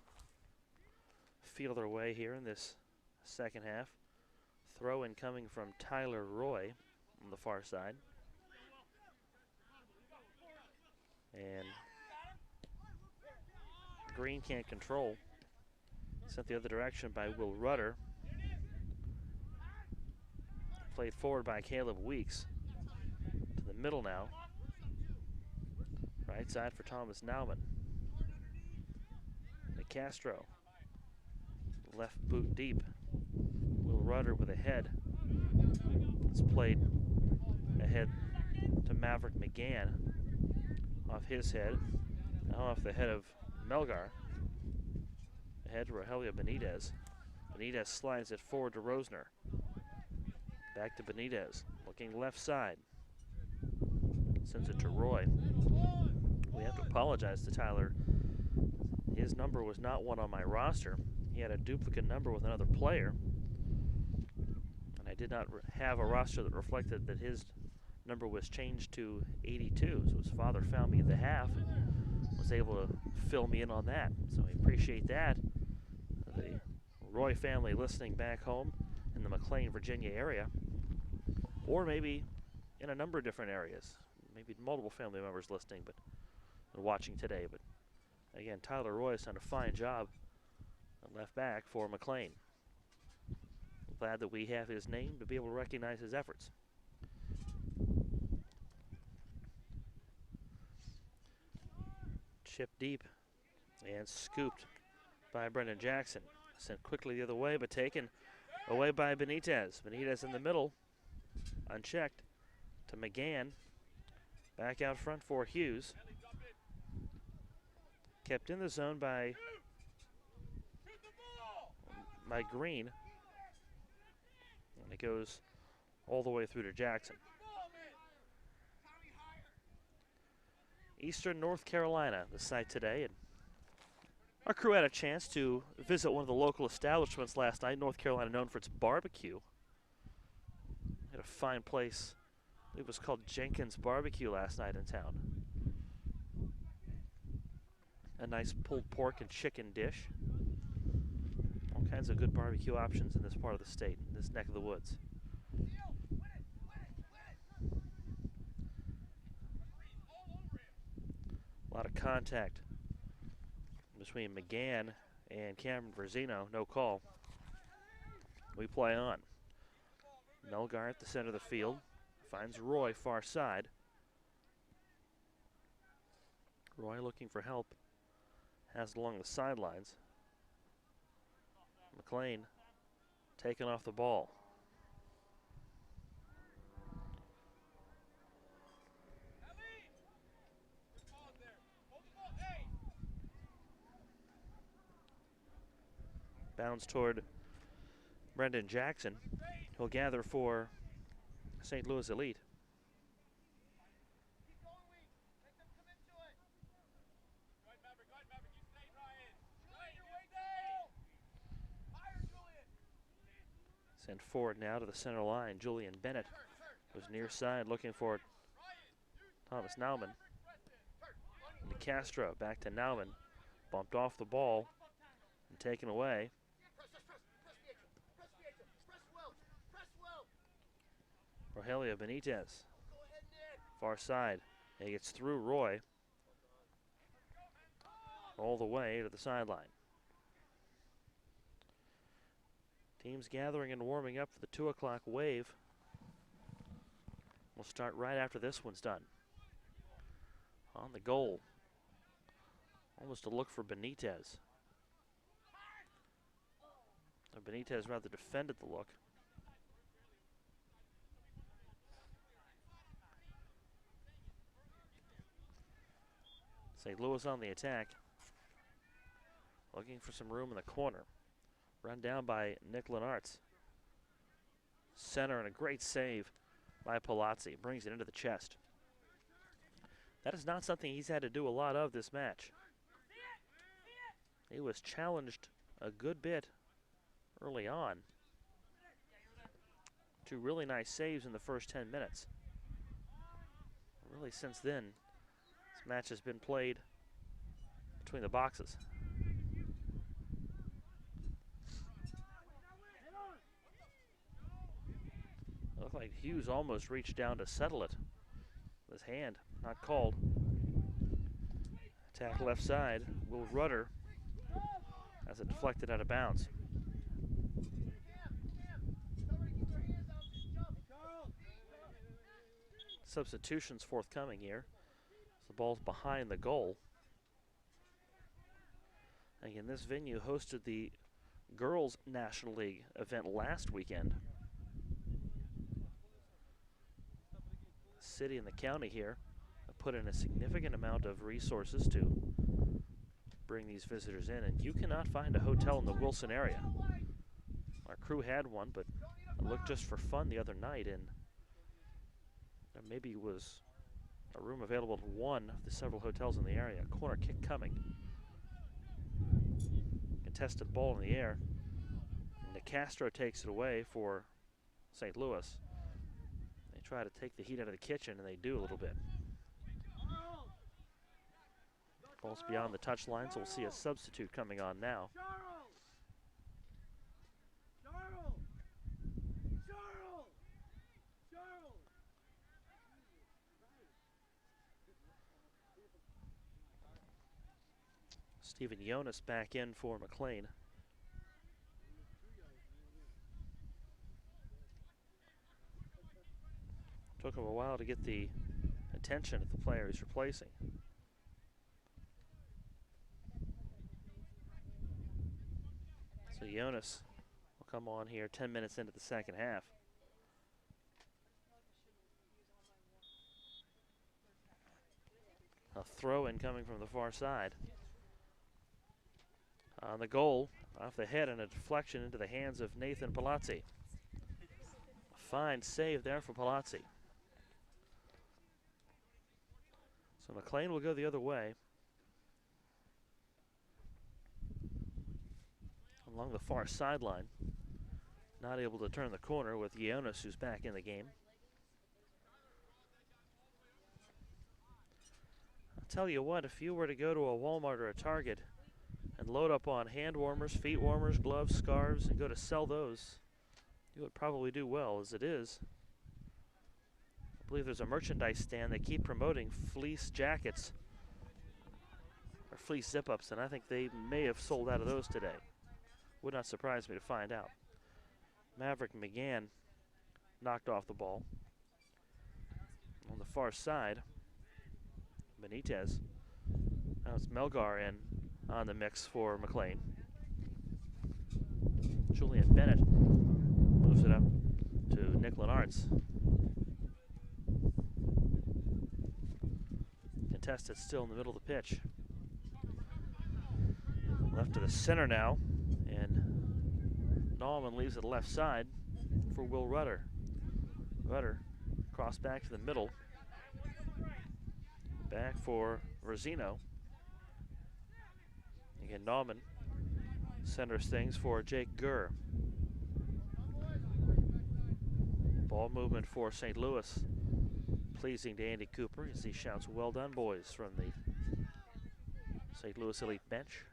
feel their way here in this second half. Throw in coming from Tyler Roy on the far side. And Green can't control. Sent the other direction by Will Rudder. Played forward by Caleb Weeks. To the middle now. Right side for Thomas Nauman. Castro. Left boot deep. Will Rudder with a head. It's played ahead to Maverick McGann. Off his head. Now off the head of Melgar. Ahead to Rogelio Benitez. Benitez slides it forward to Rosner. Back to Benitez. Looking left side. Sends it to Roy. We have to apologize to Tyler. His number was not one on my roster. He had a duplicate number with another player. And I did not have a roster that reflected that his number was changed to 82. So his father found me at the half and was able to fill me in on that. So I appreciate that. The Roy family listening back home in the McLean, Virginia area. Or maybe in a number of different areas. Maybe multiple family members listening and watching today. But again, Tyler Roy has done a fine job at left back for McLean. Glad that we have his name to be able to recognize his efforts. Chipped deep and scooped by Brendan Jackson. Sent quickly the other way, but taken away by Benitez. Benitez in the middle, unchecked to McGann. Back out front for Hughes. Kept in the zone by Green. And it goes all the way through to Jackson. Eastern North Carolina, the site today. And our crew had a chance to visit one of the local establishments last night. North Carolina, known for its barbecue. Had a fine place. It was called Jenkins Barbecue last night in town. A nice pulled pork and chicken dish. All kinds of good barbecue options in this part of the state, in this neck of the woods. A lot of contact between McGann and Cameron Verzino. No call. We play on. Melgar at the center of the field. Finds Roy far side. Roy looking for help. Has it along the sidelines. McLean taking off the ball. Bounds toward Brendan Jackson, who'll gather for St. Louis Elite. Sent forward now to the center line. Julian Bennett was near side looking for Thomas Nauman. And Castro back to Nauman. Bumped off the ball and taken away. Rogelio Benitez. Far side. And he gets through Roy all the way to the sideline. Teams gathering and warming up for the 2 o'clock wave. We'll start right after this one's done. On the goal. Almost a look for Benitez. Benitez rather defended the look. St. Louis on the attack. Looking for some room in the corner. Run down by Nick Lenartz. Center and a great save by Palazzi. Brings it into the chest. That is not something he's had to do a lot of this match. He was challenged a good bit early on. 2 really nice saves in the first 10 minutes. Really since then, this match has been played between the boxes. Looked like Hughes almost reached down to settle it. His hand not called. Attack left side. Will Rudder as it deflected out of bounds. Substitutions forthcoming here. So the ball's behind the goal. Again, this venue hosted the Girls National League event last weekend. The city and the county here have put in a significant amount of resources to bring these visitors in, and you cannot find a hotel in the Wilson area. Our crew had one, but I looked just for fun the other night, and there maybe was a room available at one of the several hotels in the area. Corner kick coming. Contested ball in the air. And Castro takes it away for St. Louis. They try to take the heat out of the kitchen, and they do a little bit. Ball's beyond the touchline, so we'll see a substitute coming on now. Stephen Jonas back in for McLean. Took him a while to get the attention of the player he's replacing. So Jonas will come on here 10 minutes into the second half. A throw-in coming from the far side. On the goal, off the head and a deflection into the hands of Nathan Palazzi. A fine save there for Palazzi. So McLean will go the other way. Along the far sideline. Not able to turn the corner with Jonas, who's back in the game. I'll tell you what, if you were to go to a Walmart or a Target and load up on hand warmers, feet warmers, gloves, scarves, and go to sell those, you would probably do well. As it is, I believe there's a merchandise stand that keep promoting fleece jackets or fleece zip-ups, and I think they may have sold out of those today. Would not surprise me to find out. Maverick McGann knocked off the ball. On the far side, Benitez. Now it's Melgar in on the mix for McLean. Julian Bennett moves it up to Nick Lenartz. Contested still in the middle of the pitch. Left to the center now, and Nauman leaves it left side for Will Rudder. Rudder cross back to the middle. Back for Rosino. Again, Nauman centers things for Jake Gurr. Ball movement for St. Louis. Pleasing to Andy Cooper as he shouts, "Well done, boys," from the St. Louis Elite bench.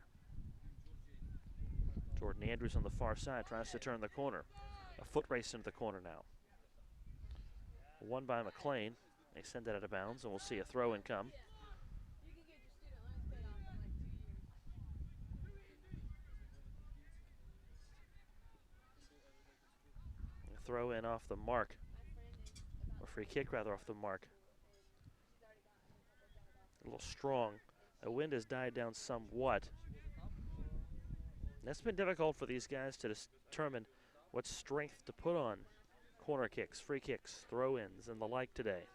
Jordan Andrews on the far side tries to turn the corner. A foot race into the corner now. Won by McLean. They send that out of bounds, and we'll see a throw-in come. A throw-in off the mark. Or free kick, rather, off the mark. A little strong. The wind has died down somewhat. And that's been difficult for these guys to determine what strength to put on corner kicks, free kicks, throw-ins, and the like today.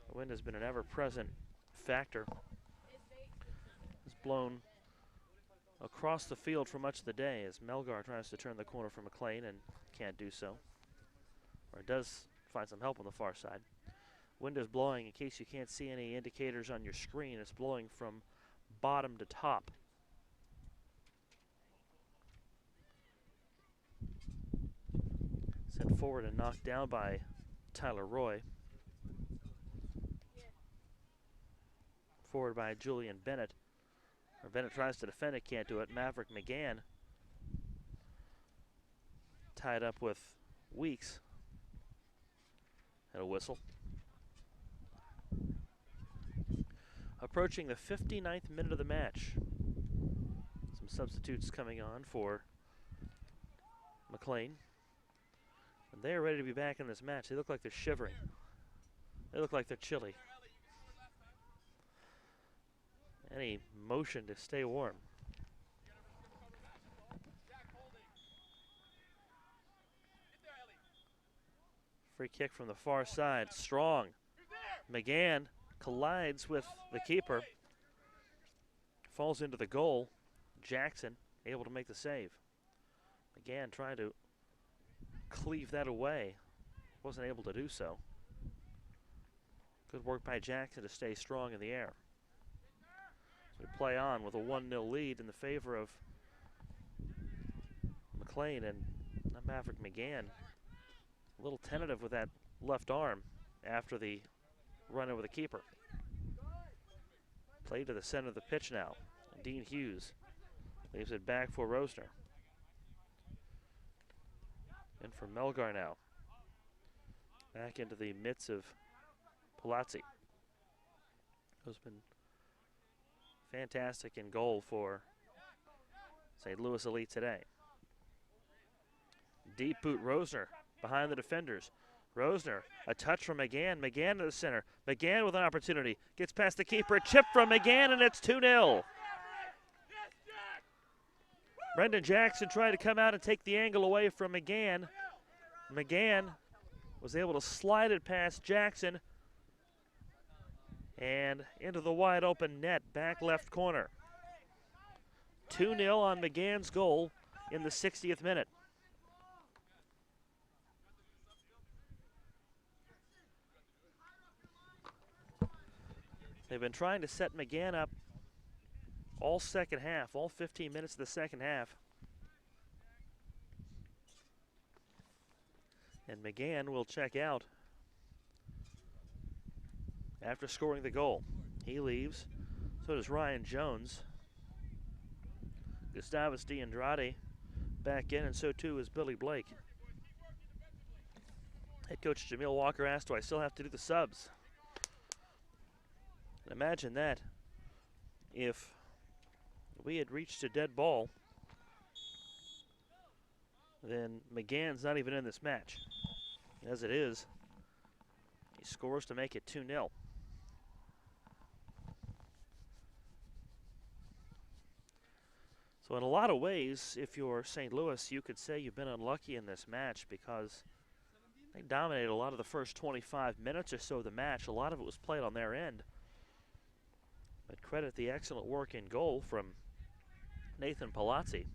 The wind has been an ever-present factor. It's blown across the field for much of the day as Melgar tries to turn the corner for McLean and can't do so. Or does find some help on the far side. Wind is blowing, in case you can't see any indicators on your screen, it's blowing from bottom to top. Sent forward and knocked down by Tyler Roy. Forward by Julian Bennett. Or Bennett tries to defend it, can't do it. Maverick McGann tied up with Weeks. And a whistle. Approaching the 59th minute of the match. Some substitutes coming on for McLean. And they are ready to be back in this match. They look like they're shivering. They look like they're chilly. Any motion to stay warm. Free kick from the far side, strong. McGann collides with the keeper. Falls into the goal. Jackson able to make the save. McGann trying to cleave that away. Wasn't able to do so. Good work by Jackson to stay strong in the air. So we play on with a 1-0 lead in the favor of McLean, and Maverick McGann a little tentative with that left arm after the run over the keeper. Play to the center of the pitch now. Dean Hughes leaves it back for Rosner. And for Melgar now. Back into the midst of Palazzi, who's been fantastic in goal for St. Louis Elite today. Deep boot Rosner behind the defenders. Rosner, a touch from McGann. McGann to the center. McGann with an opportunity. Gets past the keeper. Chip from McGann, and it's 2-0. Brendan Jackson tried to come out and take the angle away from McGann. McGann was able to slide it past Jackson and into the wide open net, back left corner. 2-0 on McGann's goal in the 60th minute. They've been trying to set McGann up all second half, all 15 minutes of the second half. And McGann will check out after scoring the goal. He leaves. So does Ryan Jones. Gustavus D'Andrade back in, and so too is Billy Blake. Head coach Jamil Walker asked, do I still have to do the subs? And imagine that if we had reached a dead ball, then McGann's not even in this match. As it is, he scores to make it 2-0. So in a lot of ways, if you're St. Louis, you could say you've been unlucky in this match because they dominated a lot of the first 25 minutes or so of the match. A lot of it was played on their end. But credit the excellent work in goal from Nathan Palazzi.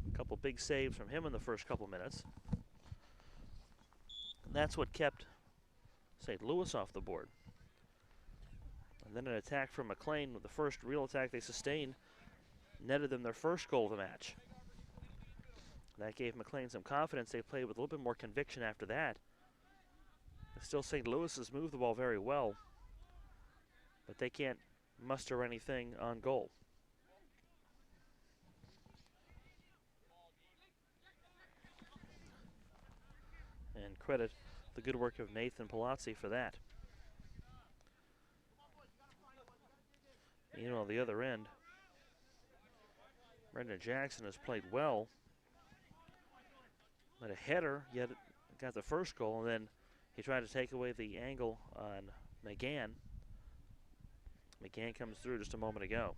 A couple big saves from him in the first couple minutes. And that's what kept St. Louis off the board. And then an attack from McLean, with the first real attack they sustained, netted them their first goal of the match. That gave McLean some confidence. They played with a little bit more conviction after that. Still, St. Louis has moved the ball very well, but they can't muster anything on goal. And credit the good work of Nathan Palazzi for that. You know, on the other end, Brendan Jackson has played well. But a header, yet got the first goal, and then he tried to take away the angle on McGann. McGann comes through just a moment ago.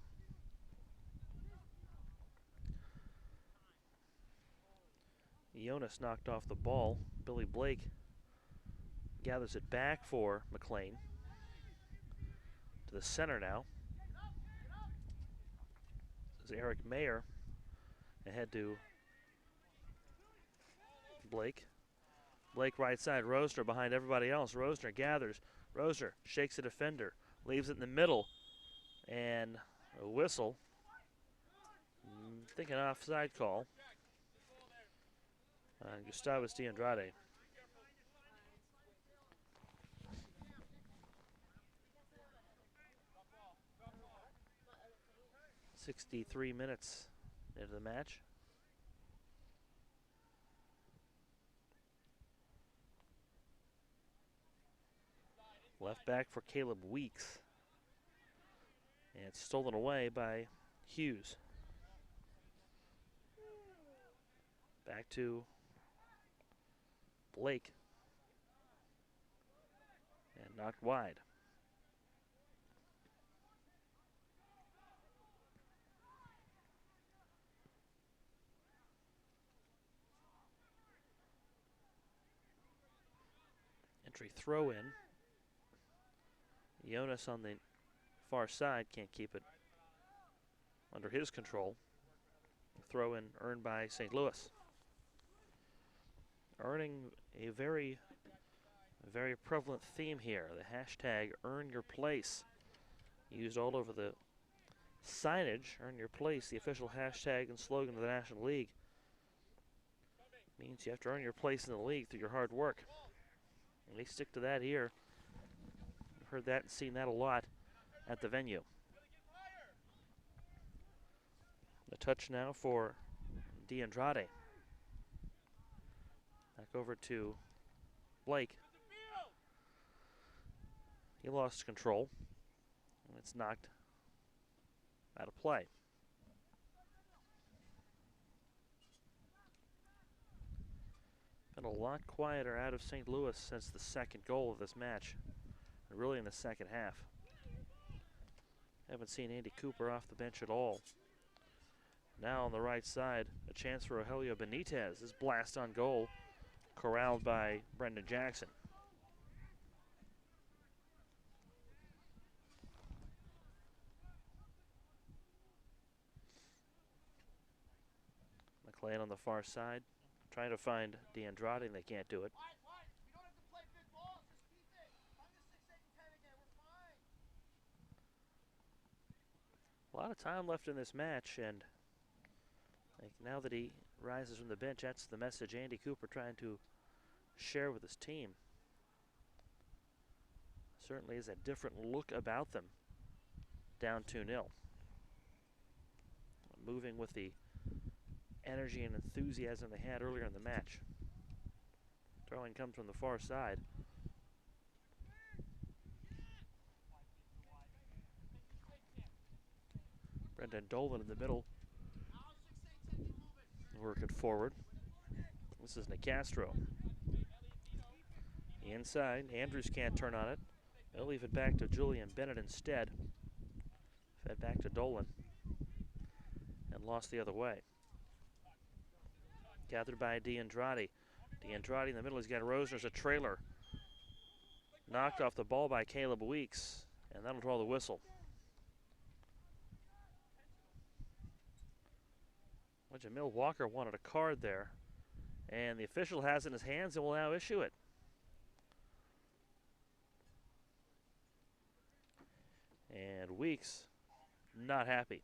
Jonas knocked off the ball. Billy Blake gathers it back for McLean. To the center now. This is Eric Mayer ahead to Blake. Blake right side, Rosner behind everybody else. Rosner gathers. Rosner shakes the defender, leaves it in the middle, and a whistle. I think an offside call on Gustavus D'Andrade. "63 minutes into the match. Left back for Caleb Weeks. And it's stolen away by Hughes. Back to Blake. And knocked wide. Entry throw in. Jonas on the far side can't keep it under his control. Throw in earned by St. Louis. Earning a very prevalent theme here. The hashtag earn your place. Used all over the signage. Earn your place, the official hashtag and slogan of the National League. Means you have to earn your place in the league through your hard work. And they stick to that here. I've heard that and seen that a lot at the venue. The touch now for D'Andrade. Back over to Blake. He lost control. And it's knocked out of play. Been a lot quieter out of St. Louis since the second goal of this match, and really in the second half. Haven't seen Andy Cooper off the bench at all. Now on the right side, a chance for Rogelio Benitez. His blast on goal, corralled by Brendan Jackson. McLean on the far side, trying to find DeAndrade, and they can't do it. A lot of time left in this match, and now that he rises from the bench, that's the message Andy Cooper trying to share with his team. Certainly is a different look about them, down 2-0. Moving with the energy and enthusiasm they had earlier in the match. Throwing comes from the far side. Brendan Dolan in the middle, working forward. This is Nicastro. Inside, Andrews can't turn on it. They'll leave it back to Julian Bennett instead. Fed back to Dolan. And lost the other way. Gathered by DeAndrade. DeAndrade in the middle, he's got Rosner's a trailer. Knocked off the ball by Caleb Weeks, and that'll draw the whistle. Well, Jamil Walker wanted a card there, and the official has it in his hands and will now issue it. And Weeks not happy.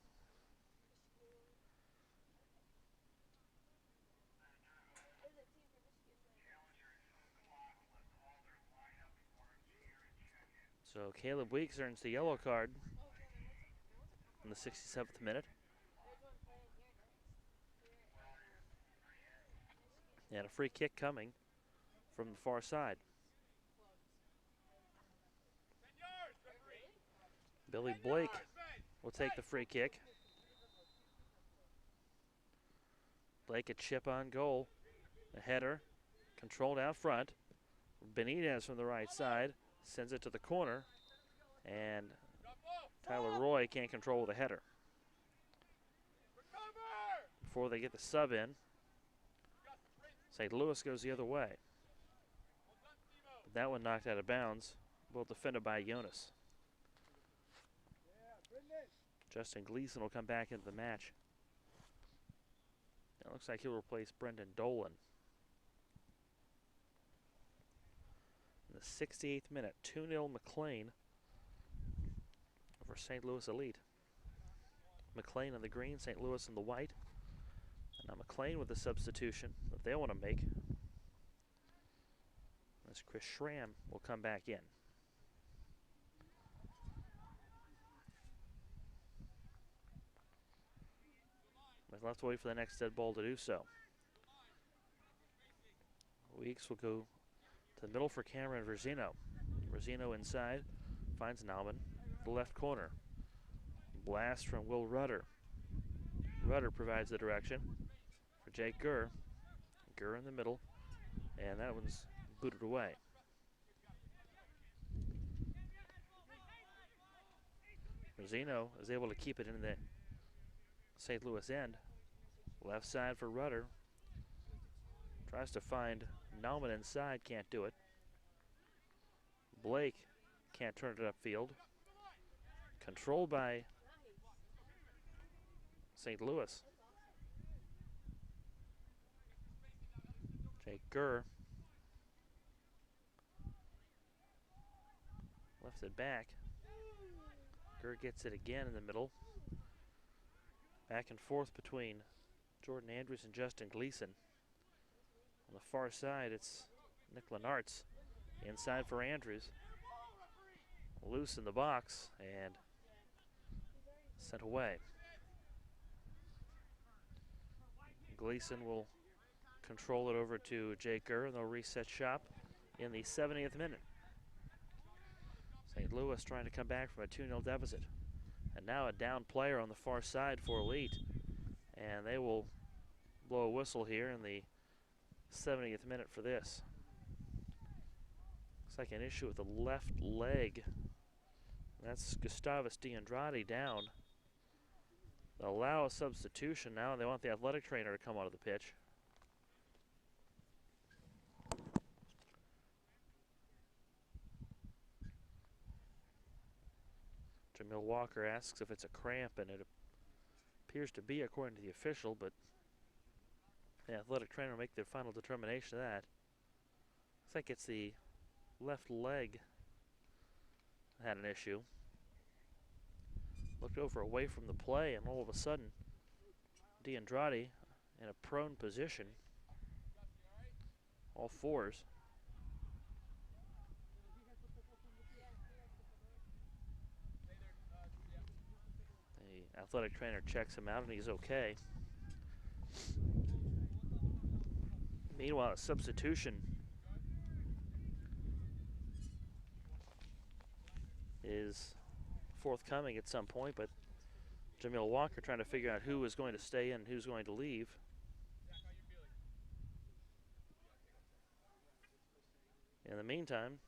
So Caleb Weeks earns the yellow card in the 67th minute. And a free kick coming from the far side. Billy Blake will take the free kick. Blake a chip on goal. A header controlled out front. Benitez from the right side sends it to the corner. And Tyler Roy can't control the header. Before they get the sub in, St. Louis goes the other way. But that one knocked out of bounds, well defended by Jonas. Justin Gleason will come back into the match. It looks like he'll replace Brendan Dolan. In the 68th minute, 2-0 McLean over St. Louis Elite. McLean in the green, St. Louis in the white. And now McLean with the substitution that they want to make. As Chris Schramm will come back in. They'll have to wait for the next dead ball to do so. Weeks will go to the middle for Cameron Verzino. Verzino inside, finds Nauman, the left corner. Blast from Will Rudder. Rudder provides the direction for Jake Gurr. Gurr in the middle, and that one's booted away. Verzino is able to keep it in the St. Louis end. Left side for Rudder. Tries to find Nauman inside, can't do it. Blake can't turn it upfield. Controlled by St. Louis. Jake Gurr left it back. Gurr gets it again in the middle. Back and forth between Jordan Andrews and Justin Gleason. On the far side, it's Nick Lenartz. Inside for Andrews. Loose in the box and sent away. Gleason will control it over to Jake Gurr, and they'll reset shop in the 70th minute. St. Louis trying to come back from a 2-0 deficit. And now a down player on the far side for Elite. And they will blow a whistle here in the 70th minute for this. Looks like an issue with the left leg. That's Gustavus D'Andrade down. They'll allow a substitution now, and they want the athletic trainer to come onto the pitch. Jamil Walker asks if it's a cramp, and it appears to be according to the official, but the athletic trainer will make their final determination of that. Looks like it's the left leg that had an issue. Looked over away from the play, and all of a sudden, D'Andrade in a prone position, all fours. The athletic trainer checks him out, and he's okay. Meanwhile, a substitution is forthcoming at some point, but Jamil Walker trying to figure out who is going to stay in and who's going to leave. In the meantime,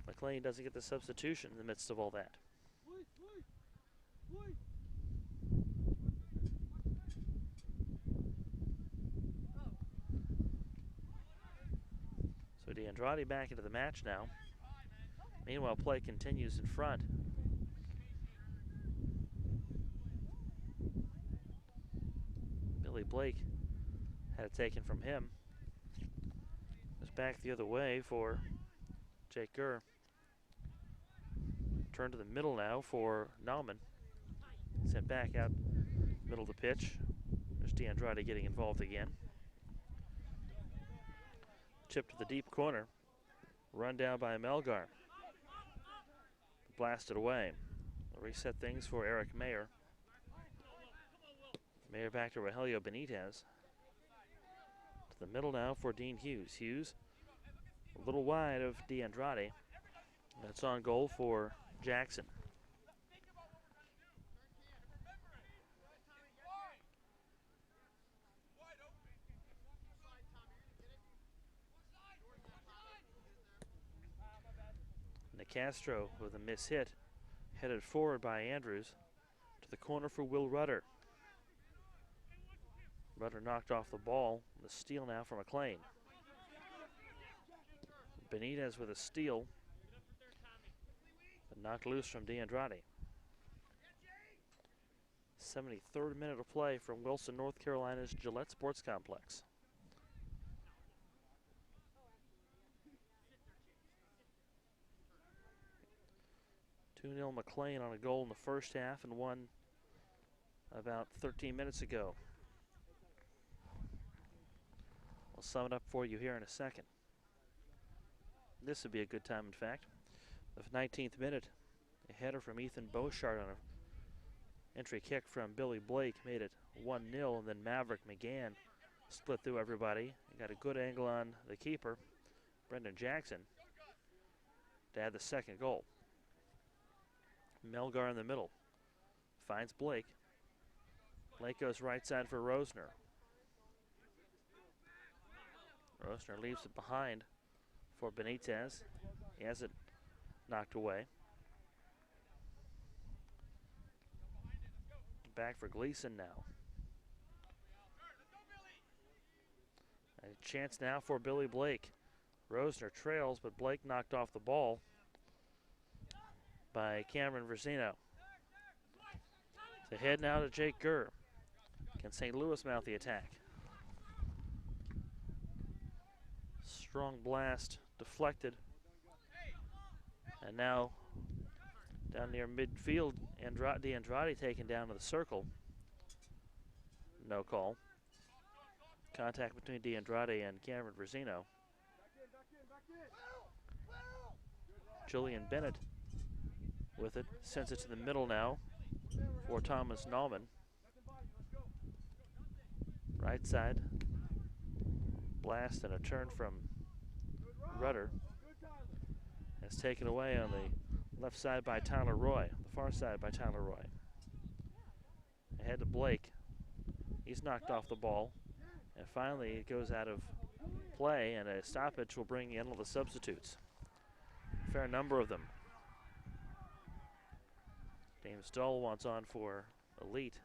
McLean doesn't get the substitution in the midst of all that. So D'Andrade back into the match now. Meanwhile, play continues in front. Billy Blake had it taken from him. It's back the other way for Jake Gurr. Turn to the middle now for Nauman. Sent back out middle of the pitch. There's D'Andrade getting involved again. Chip to the deep corner. Run down by Melgar. Blasted away. They'll reset things for Eric Mayer. Mayer back to Rogelio Benitez. To the middle now for Dean Hughes. Hughes a little wide of D'Andrade. That's on goal for Jackson. Castro with a mishit, headed forward by Andrews to the corner for Will Rudder. Rudder knocked off the ball. The steal now for McLean. Benitez with a steal, but knocked loose from D'Andrade. 73rd minute of play from Wilson, North Carolina's Gillette Sports Complex. 2-0 McLean on a goal in the first half and one about 13 minutes ago. I'll sum it up for you here in a second. This would be a good time, in fact. The 19th minute, a header from Ethan Beauchard on an entry kick from Billy Blake made it 1-0, and then Maverick McGann split through everybody. He got a good angle on the keeper, Brendan Jackson, to add the second goal. Melgar in the middle, finds Blake. Blake goes right side for Rosner. Rosner leaves it behind for Benitez. He has it knocked away. Back for Gleason now. A chance now for Billy Blake. Rosner trails, but Blake knocked off the ball by Cameron Versino. To head now to Jake Gurr. Can St. Louis mount the attack? Strong blast, deflected. And now down near midfield, D'Andrade taken down to the circle. No call. Contact between D'Andrade and Cameron Versino. Julian Bennett with it, sends it to the middle now for Thomas Nauman. Right side, blast and a turn from Rudder. It's taken away on the left side by Tyler Roy. The far side by Tyler Roy. Ahead to Blake. He's knocked off the ball. And finally it goes out of play, and a stoppage will bring in all the substitutes. A fair number of them. Dame Stoll wants on for Elite.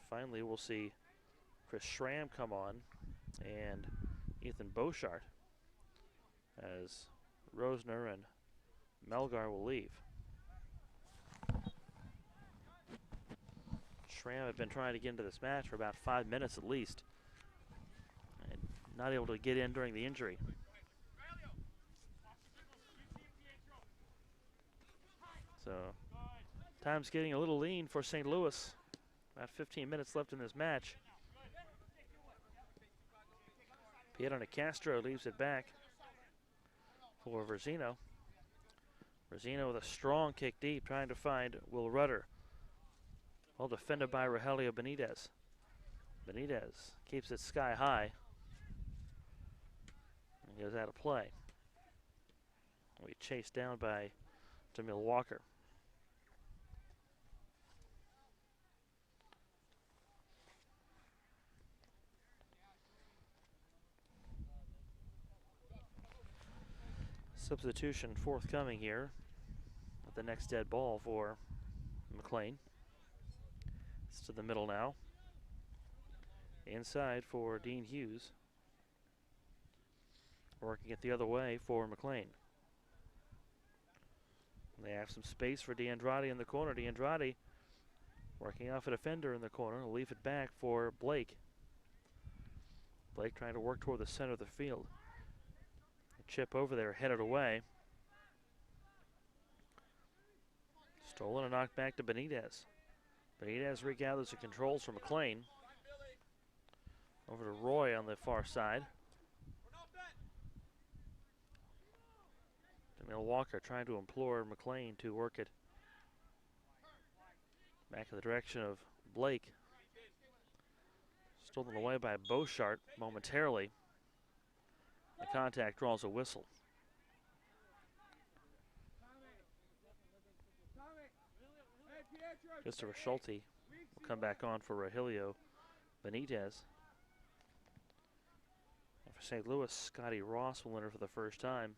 Finally we'll see Chris Schramm come on and Ethan Beauchart as Rosner and Melgar will leave. Schramm had been trying to get into this match for about 5 minutes at least, and not able to get in during the injury. So time's getting a little lean for St. Louis. About 15 minutes left in this match. Pietro Nicastro leaves it back for Verzino. Verzino with a strong kick deep, trying to find Will Rudder. Well defended by Rogelio Benitez. Benitez keeps it sky high. And goes out of play. We chased down by Jamil Walker. Substitution forthcoming here at the next dead ball for McLean. It's to the middle now. Inside for Dean Hughes. Working it the other way for McLean. They have some space for DeAndrade in the corner. DeAndrade working off a defender in the corner. Will leave it back for Blake. Blake trying to work toward the center of the field. Chip over there, headed away. Stolen and knocked back to Benitez. Benitez regathers the controls for McLean. Over to Roy on the far side. Jamil Walker trying to implore McLean to work it back in the direction of Blake. Stolen away by Beauchart momentarily. The contact draws a whistle. Christopher Schulte will come back on for Rogelio Benitez. And for St. Louis, Scotty Ross will enter for the first time.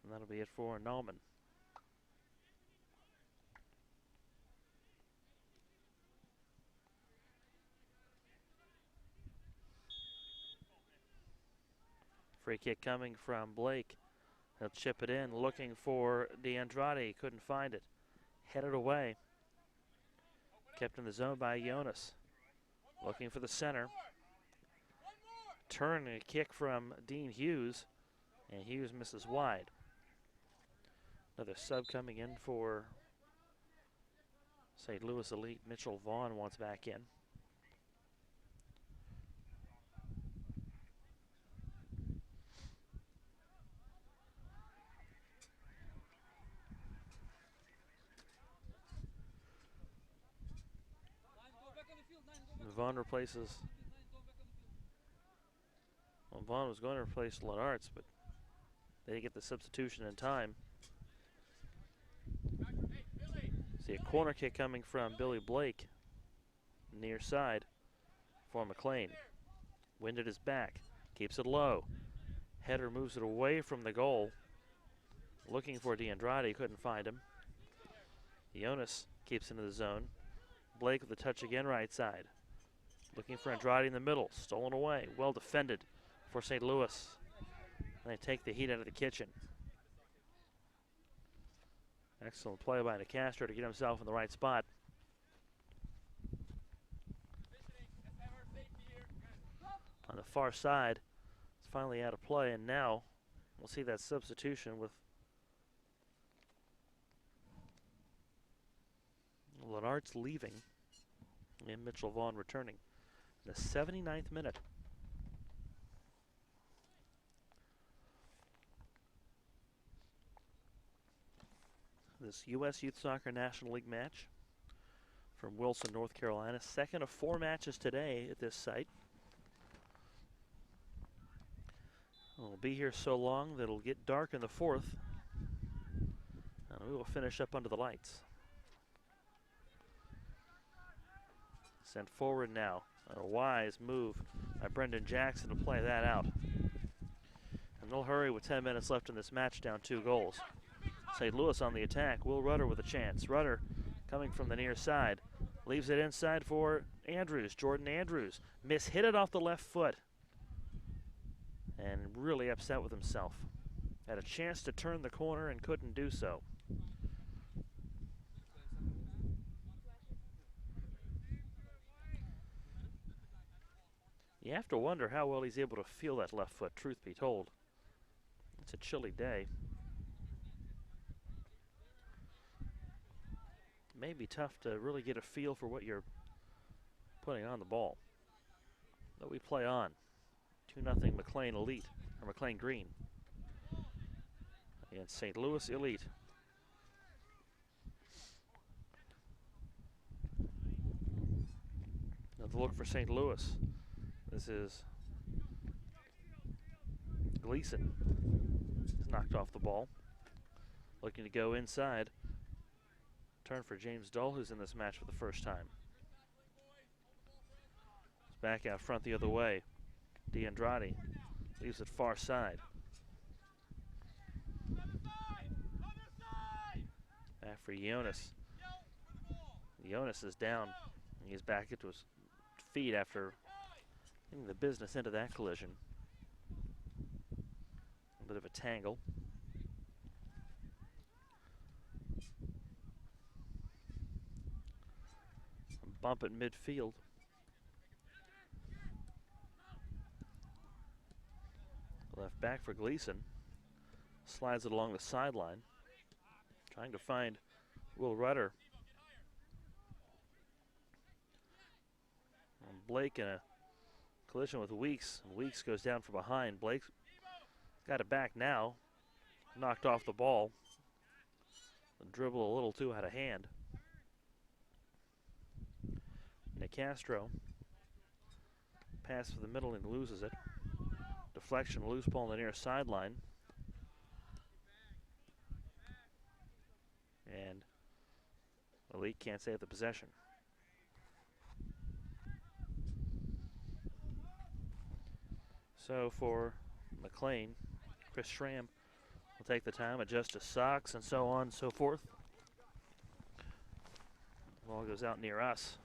And that'll be it for Nauman. Free kick coming from Blake. He'll chip it in, looking for DeAndrade. Couldn't find it. Headed away. Kept in the zone by Jonas. Looking for the center. Turn and a kick from Dean Hughes. And Hughes misses wide. Another sub coming in for St. Louis Elite. Mitchell Vaughn wants back in. Vaughn replaces. Well, Vaughn was going to replace Lenartz, but they didn't get the substitution in time. See a corner kick coming from Billy Blake, near side for McLean. Wind at his back, keeps it low. Header moves it away from the goal. Looking for DeAndrade, couldn't find him. Jonas keeps into the zone. Blake with the touch again, right side. Looking for Andrade in the middle, stolen away, well defended for St. Louis. And they take the heat out of the kitchen. Excellent play by Nicastro to get himself in the right spot. On the far side, it's finally out of play, and now we'll see that substitution with Lenartz leaving and Mitchell Vaughn returning. The 79th minute. This U.S. Youth Soccer National League match from Wilson, North Carolina. Second of 4 matches today at this site. A little be here so long that it'll get dark in the fourth, and we will finish up under the lights. Sent forward now. A wise move by Brendan Jackson to play that out. And they'll hurry with 10 minutes left in this match, down 2 goals. St. Louis on the attack. Will Rudder with a chance. Rudder coming from the near side. Leaves it inside for Andrews. Jordan Andrews. Hit it off the left foot. And really upset with himself. Had a chance to turn the corner and couldn't do so. You have to wonder how well he's able to feel that left foot, truth be told. It's a chilly day. May be tough to really get a feel for what you're putting on the ball. But we play on. 2-0 McLean Elite, or McLean Green, against St. Louis Elite. Another look for St. Louis. This is Gleason. He's knocked off the ball. Looking to go inside. Turn for James Dull, who's in this match for the first time. He's back out front the other way. DeAndrade leaves it far side. Back for Jonas. Jonas is down. He's back into his feet after getting the business into that collision. A bit of a tangle. A bump at midfield. Left back for Gleason. Slides it along the sideline. Trying to find Will Rudder. And Blake in a collision with Weeks. Weeks goes down from behind. Blake's got it back now. Knocked off the ball. The dribble a little too out of hand. Nicastro. Pass for the middle and loses it. Deflection, loose ball on the near sideline. And Elite can't save the possession. So for McLean, Chris Schramm will take the time, adjust his socks and so on and so forth. Ball goes out near us.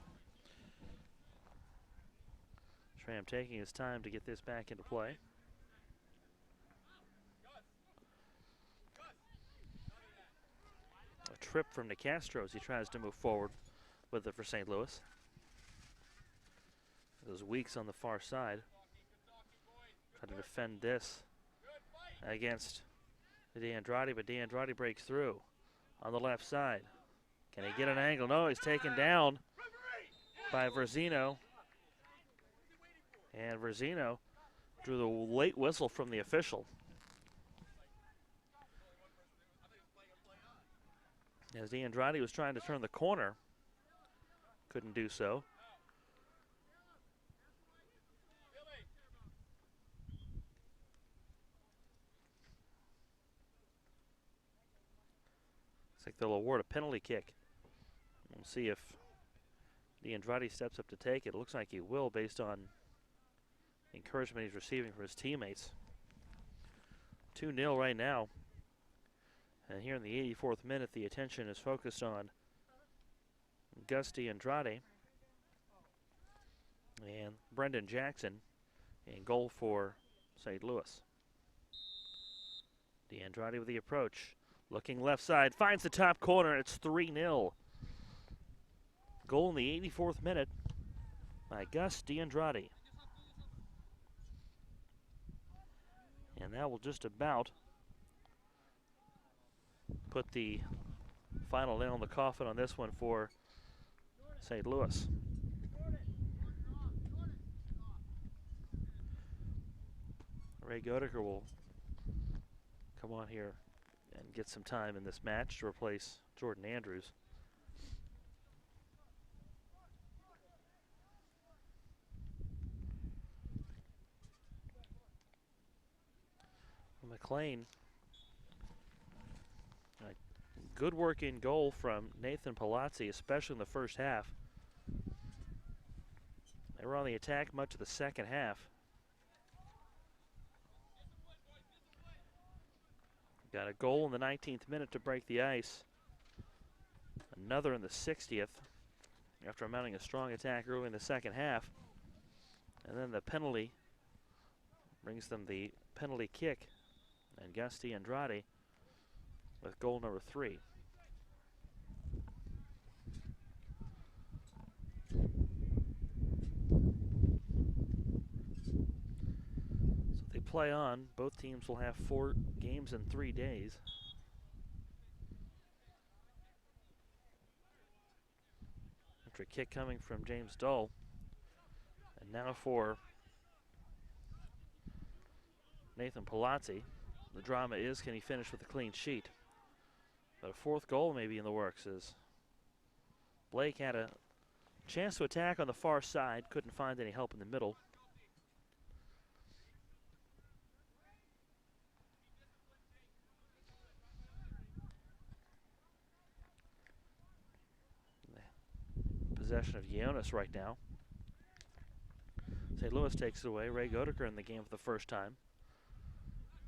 Schramm taking his time to get this back into play. A trip from Nicastro as he tries to move forward with it for St. Louis. Those Weeks on the far side. Try to defend this against DeAndrade, but DeAndrade breaks through on the left side. Can he get an angle? No, he's taken down by Verzino. And Verzino drew the late whistle from the official. As DeAndrade was trying to turn the corner, couldn't do so. Looks like they'll award a penalty kick. We'll see if DeAndrade steps up to take it. It looks like he will based on the encouragement he's receiving from his teammates. 2-0 right now. And here in the 84th minute, the attention is focused on Gus DeAndrade and Brendan Jackson in goal for St. Louis. DeAndrade with the approach. Looking left side, finds the top corner. It's 3-0. Goal in the 84th minute by Gus DeAndrade. And that will just about put the final nail in the coffin on this one for St. Louis. Ray Godeker will come on here and get some time in this match to replace Jordan Andrews. McLean. Good work in goal from Nathan Palazzi, especially in the first half. They were on the attack much of the second half. Got a goal in the 19th minute to break the ice. Another in the 60th after mounting a strong attack early in the second half. And then the penalty brings them the penalty kick. And Gusty Andrade with goal number 3. So if they play on, both teams will have 4 games in 3 days. After a kick coming from James Dull. And now for Nathan Palazzi. The drama is, can he finish with a clean sheet? But a 4th goal may be in the works as Blake had a chance to attack on the far side, couldn't find any help in the middle. Possession of Jonas right now. St. Louis takes it away. Ray Godeker in the game for the first time.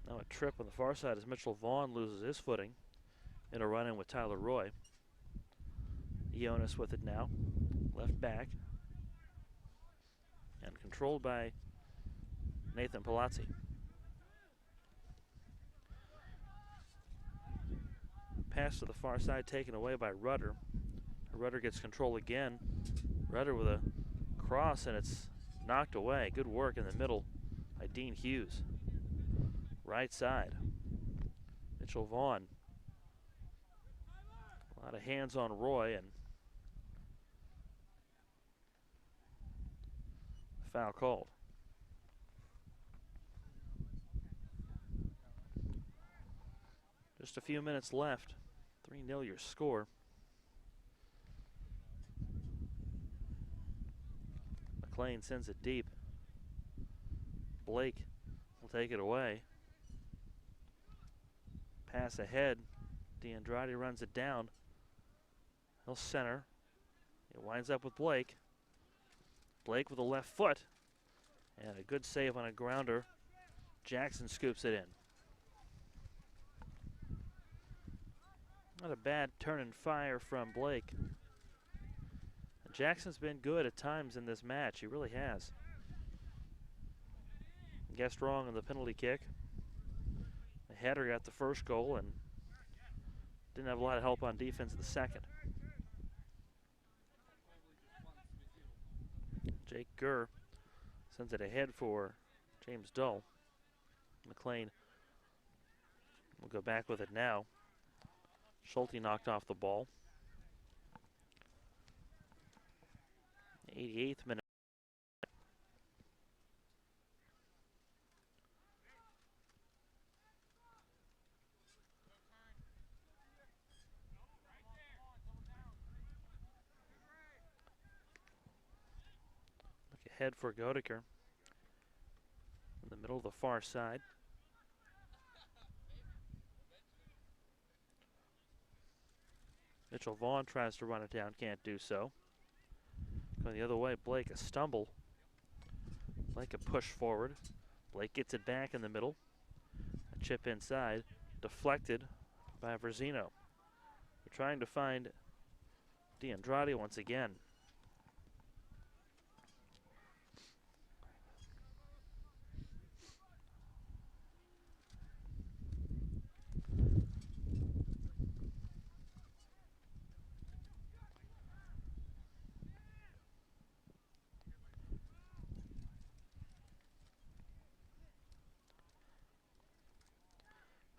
Now a trip on the far side as Mitchell Vaughn loses his footing in a run-in with Tyler Roy. Jonas with it now. Left back. And controlled by Nathan Palazzi. Pass to the far side taken away by Rudder. Rudder gets control again. Rudder with a cross, and it's knocked away. Good work in the middle by Dean Hughes. Right side. Mitchell Vaughn. A lot of hands on Roy, and foul called. Just a few minutes left. 3-0 your score. McLean sends it deep. Blake will take it away. Pass ahead. DeAndrade runs it down. He'll center. It winds up with Blake. Blake with a left foot. And a good save on a grounder. Jackson scoops it in. Not a bad turn and fire from Blake. And Jackson's been good at times in this match. He really has. Guessed wrong on the penalty kick. The header got the first goal and didn't have a lot of help on defense in the second. Jake Gurr sends it ahead for James Dull. McLean will go back with it now. Schulte knocked off the ball. 88th minute. Look ahead for Godeker. In the middle of the far side. Mitchell Vaughn tries to run it down, can't do so. Going the other way, Blake, a stumble. Blake a push forward. Blake gets it back in the middle. A chip inside, deflected by Verzino. They're trying to find DeAndrade once again.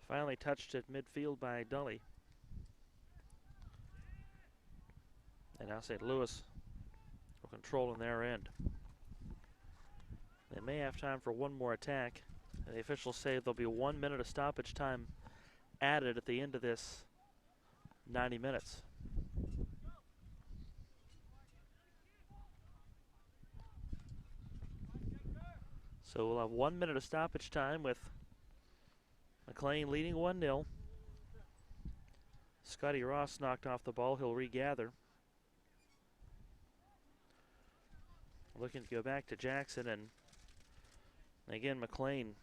Finally touched at midfield by Dully. And now St. Louis will control in their end. They may have time for one more attack. And the officials say there'll be 1 minute of stoppage time added at the end of this 90 minutes. So we'll have 1 minute of stoppage time with McLean leading 1-0. Scotty Ross knocked off the ball. He'll regather. Looking to go back to Jackson, and again, McLean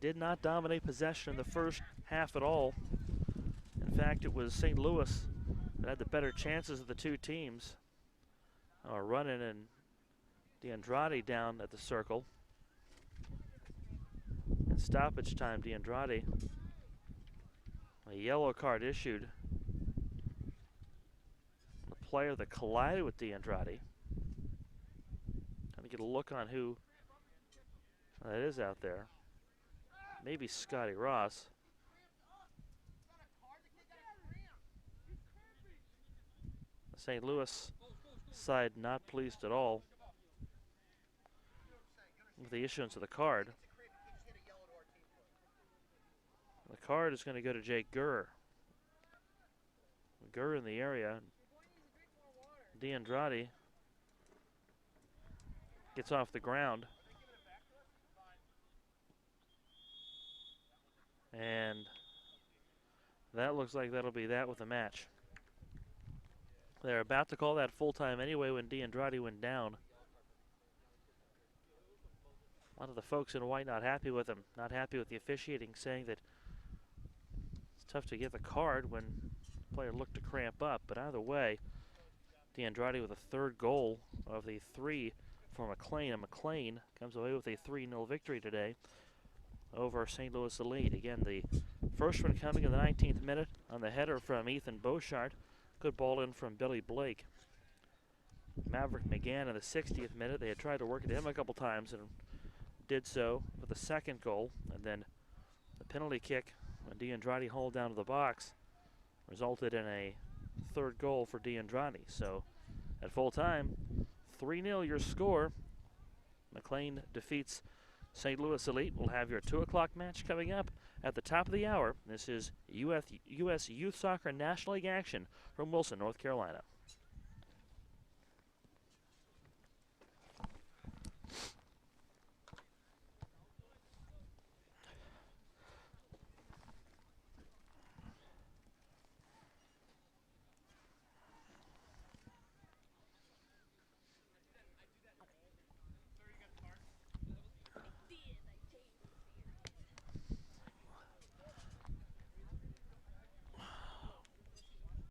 did not dominate possession in the first half at all. In fact, it was St. Louis that had the better chances of the two teams. Running and DeAndrade down at the circle. And stoppage time, DeAndrade. A yellow card issued. The player that collided with DeAndrade. Trying to get a look on who that is out there. Maybe Scotty Ross. The St. Louis side not pleased at all with the issuance of the card. The card is going to go to Jake Gurr. Gurr in the area. DeAndrade gets off the ground. And that looks like that'll be that with the match. They're about to call that full time anyway when DeAndrade went down. A lot of the folks in white not happy with him, not happy with the officiating, saying that it's tough to get the card when the player looked to cramp up. But either way, DeAndrade with a third goal of the 3 for McLean, and McLean comes away with a 3-0 victory today over St. Louis Elite. Again, the first one coming in the 19th minute on the header from Ethan Beauchart. Good ball in from Billy Blake. Maverick McGann in the 60th minute. They had tried to work it in a couple times and did so with the second goal. And then the penalty kick when DeAndrade hauled down to the box resulted in a third goal for DeAndrade. So at full time, 3-0 your score. McLean defeats St. Louis Elite. We'll have your 2 o'clock match coming up at the top of the hour. This is U.S. Youth Soccer National League action from Wilson, North Carolina.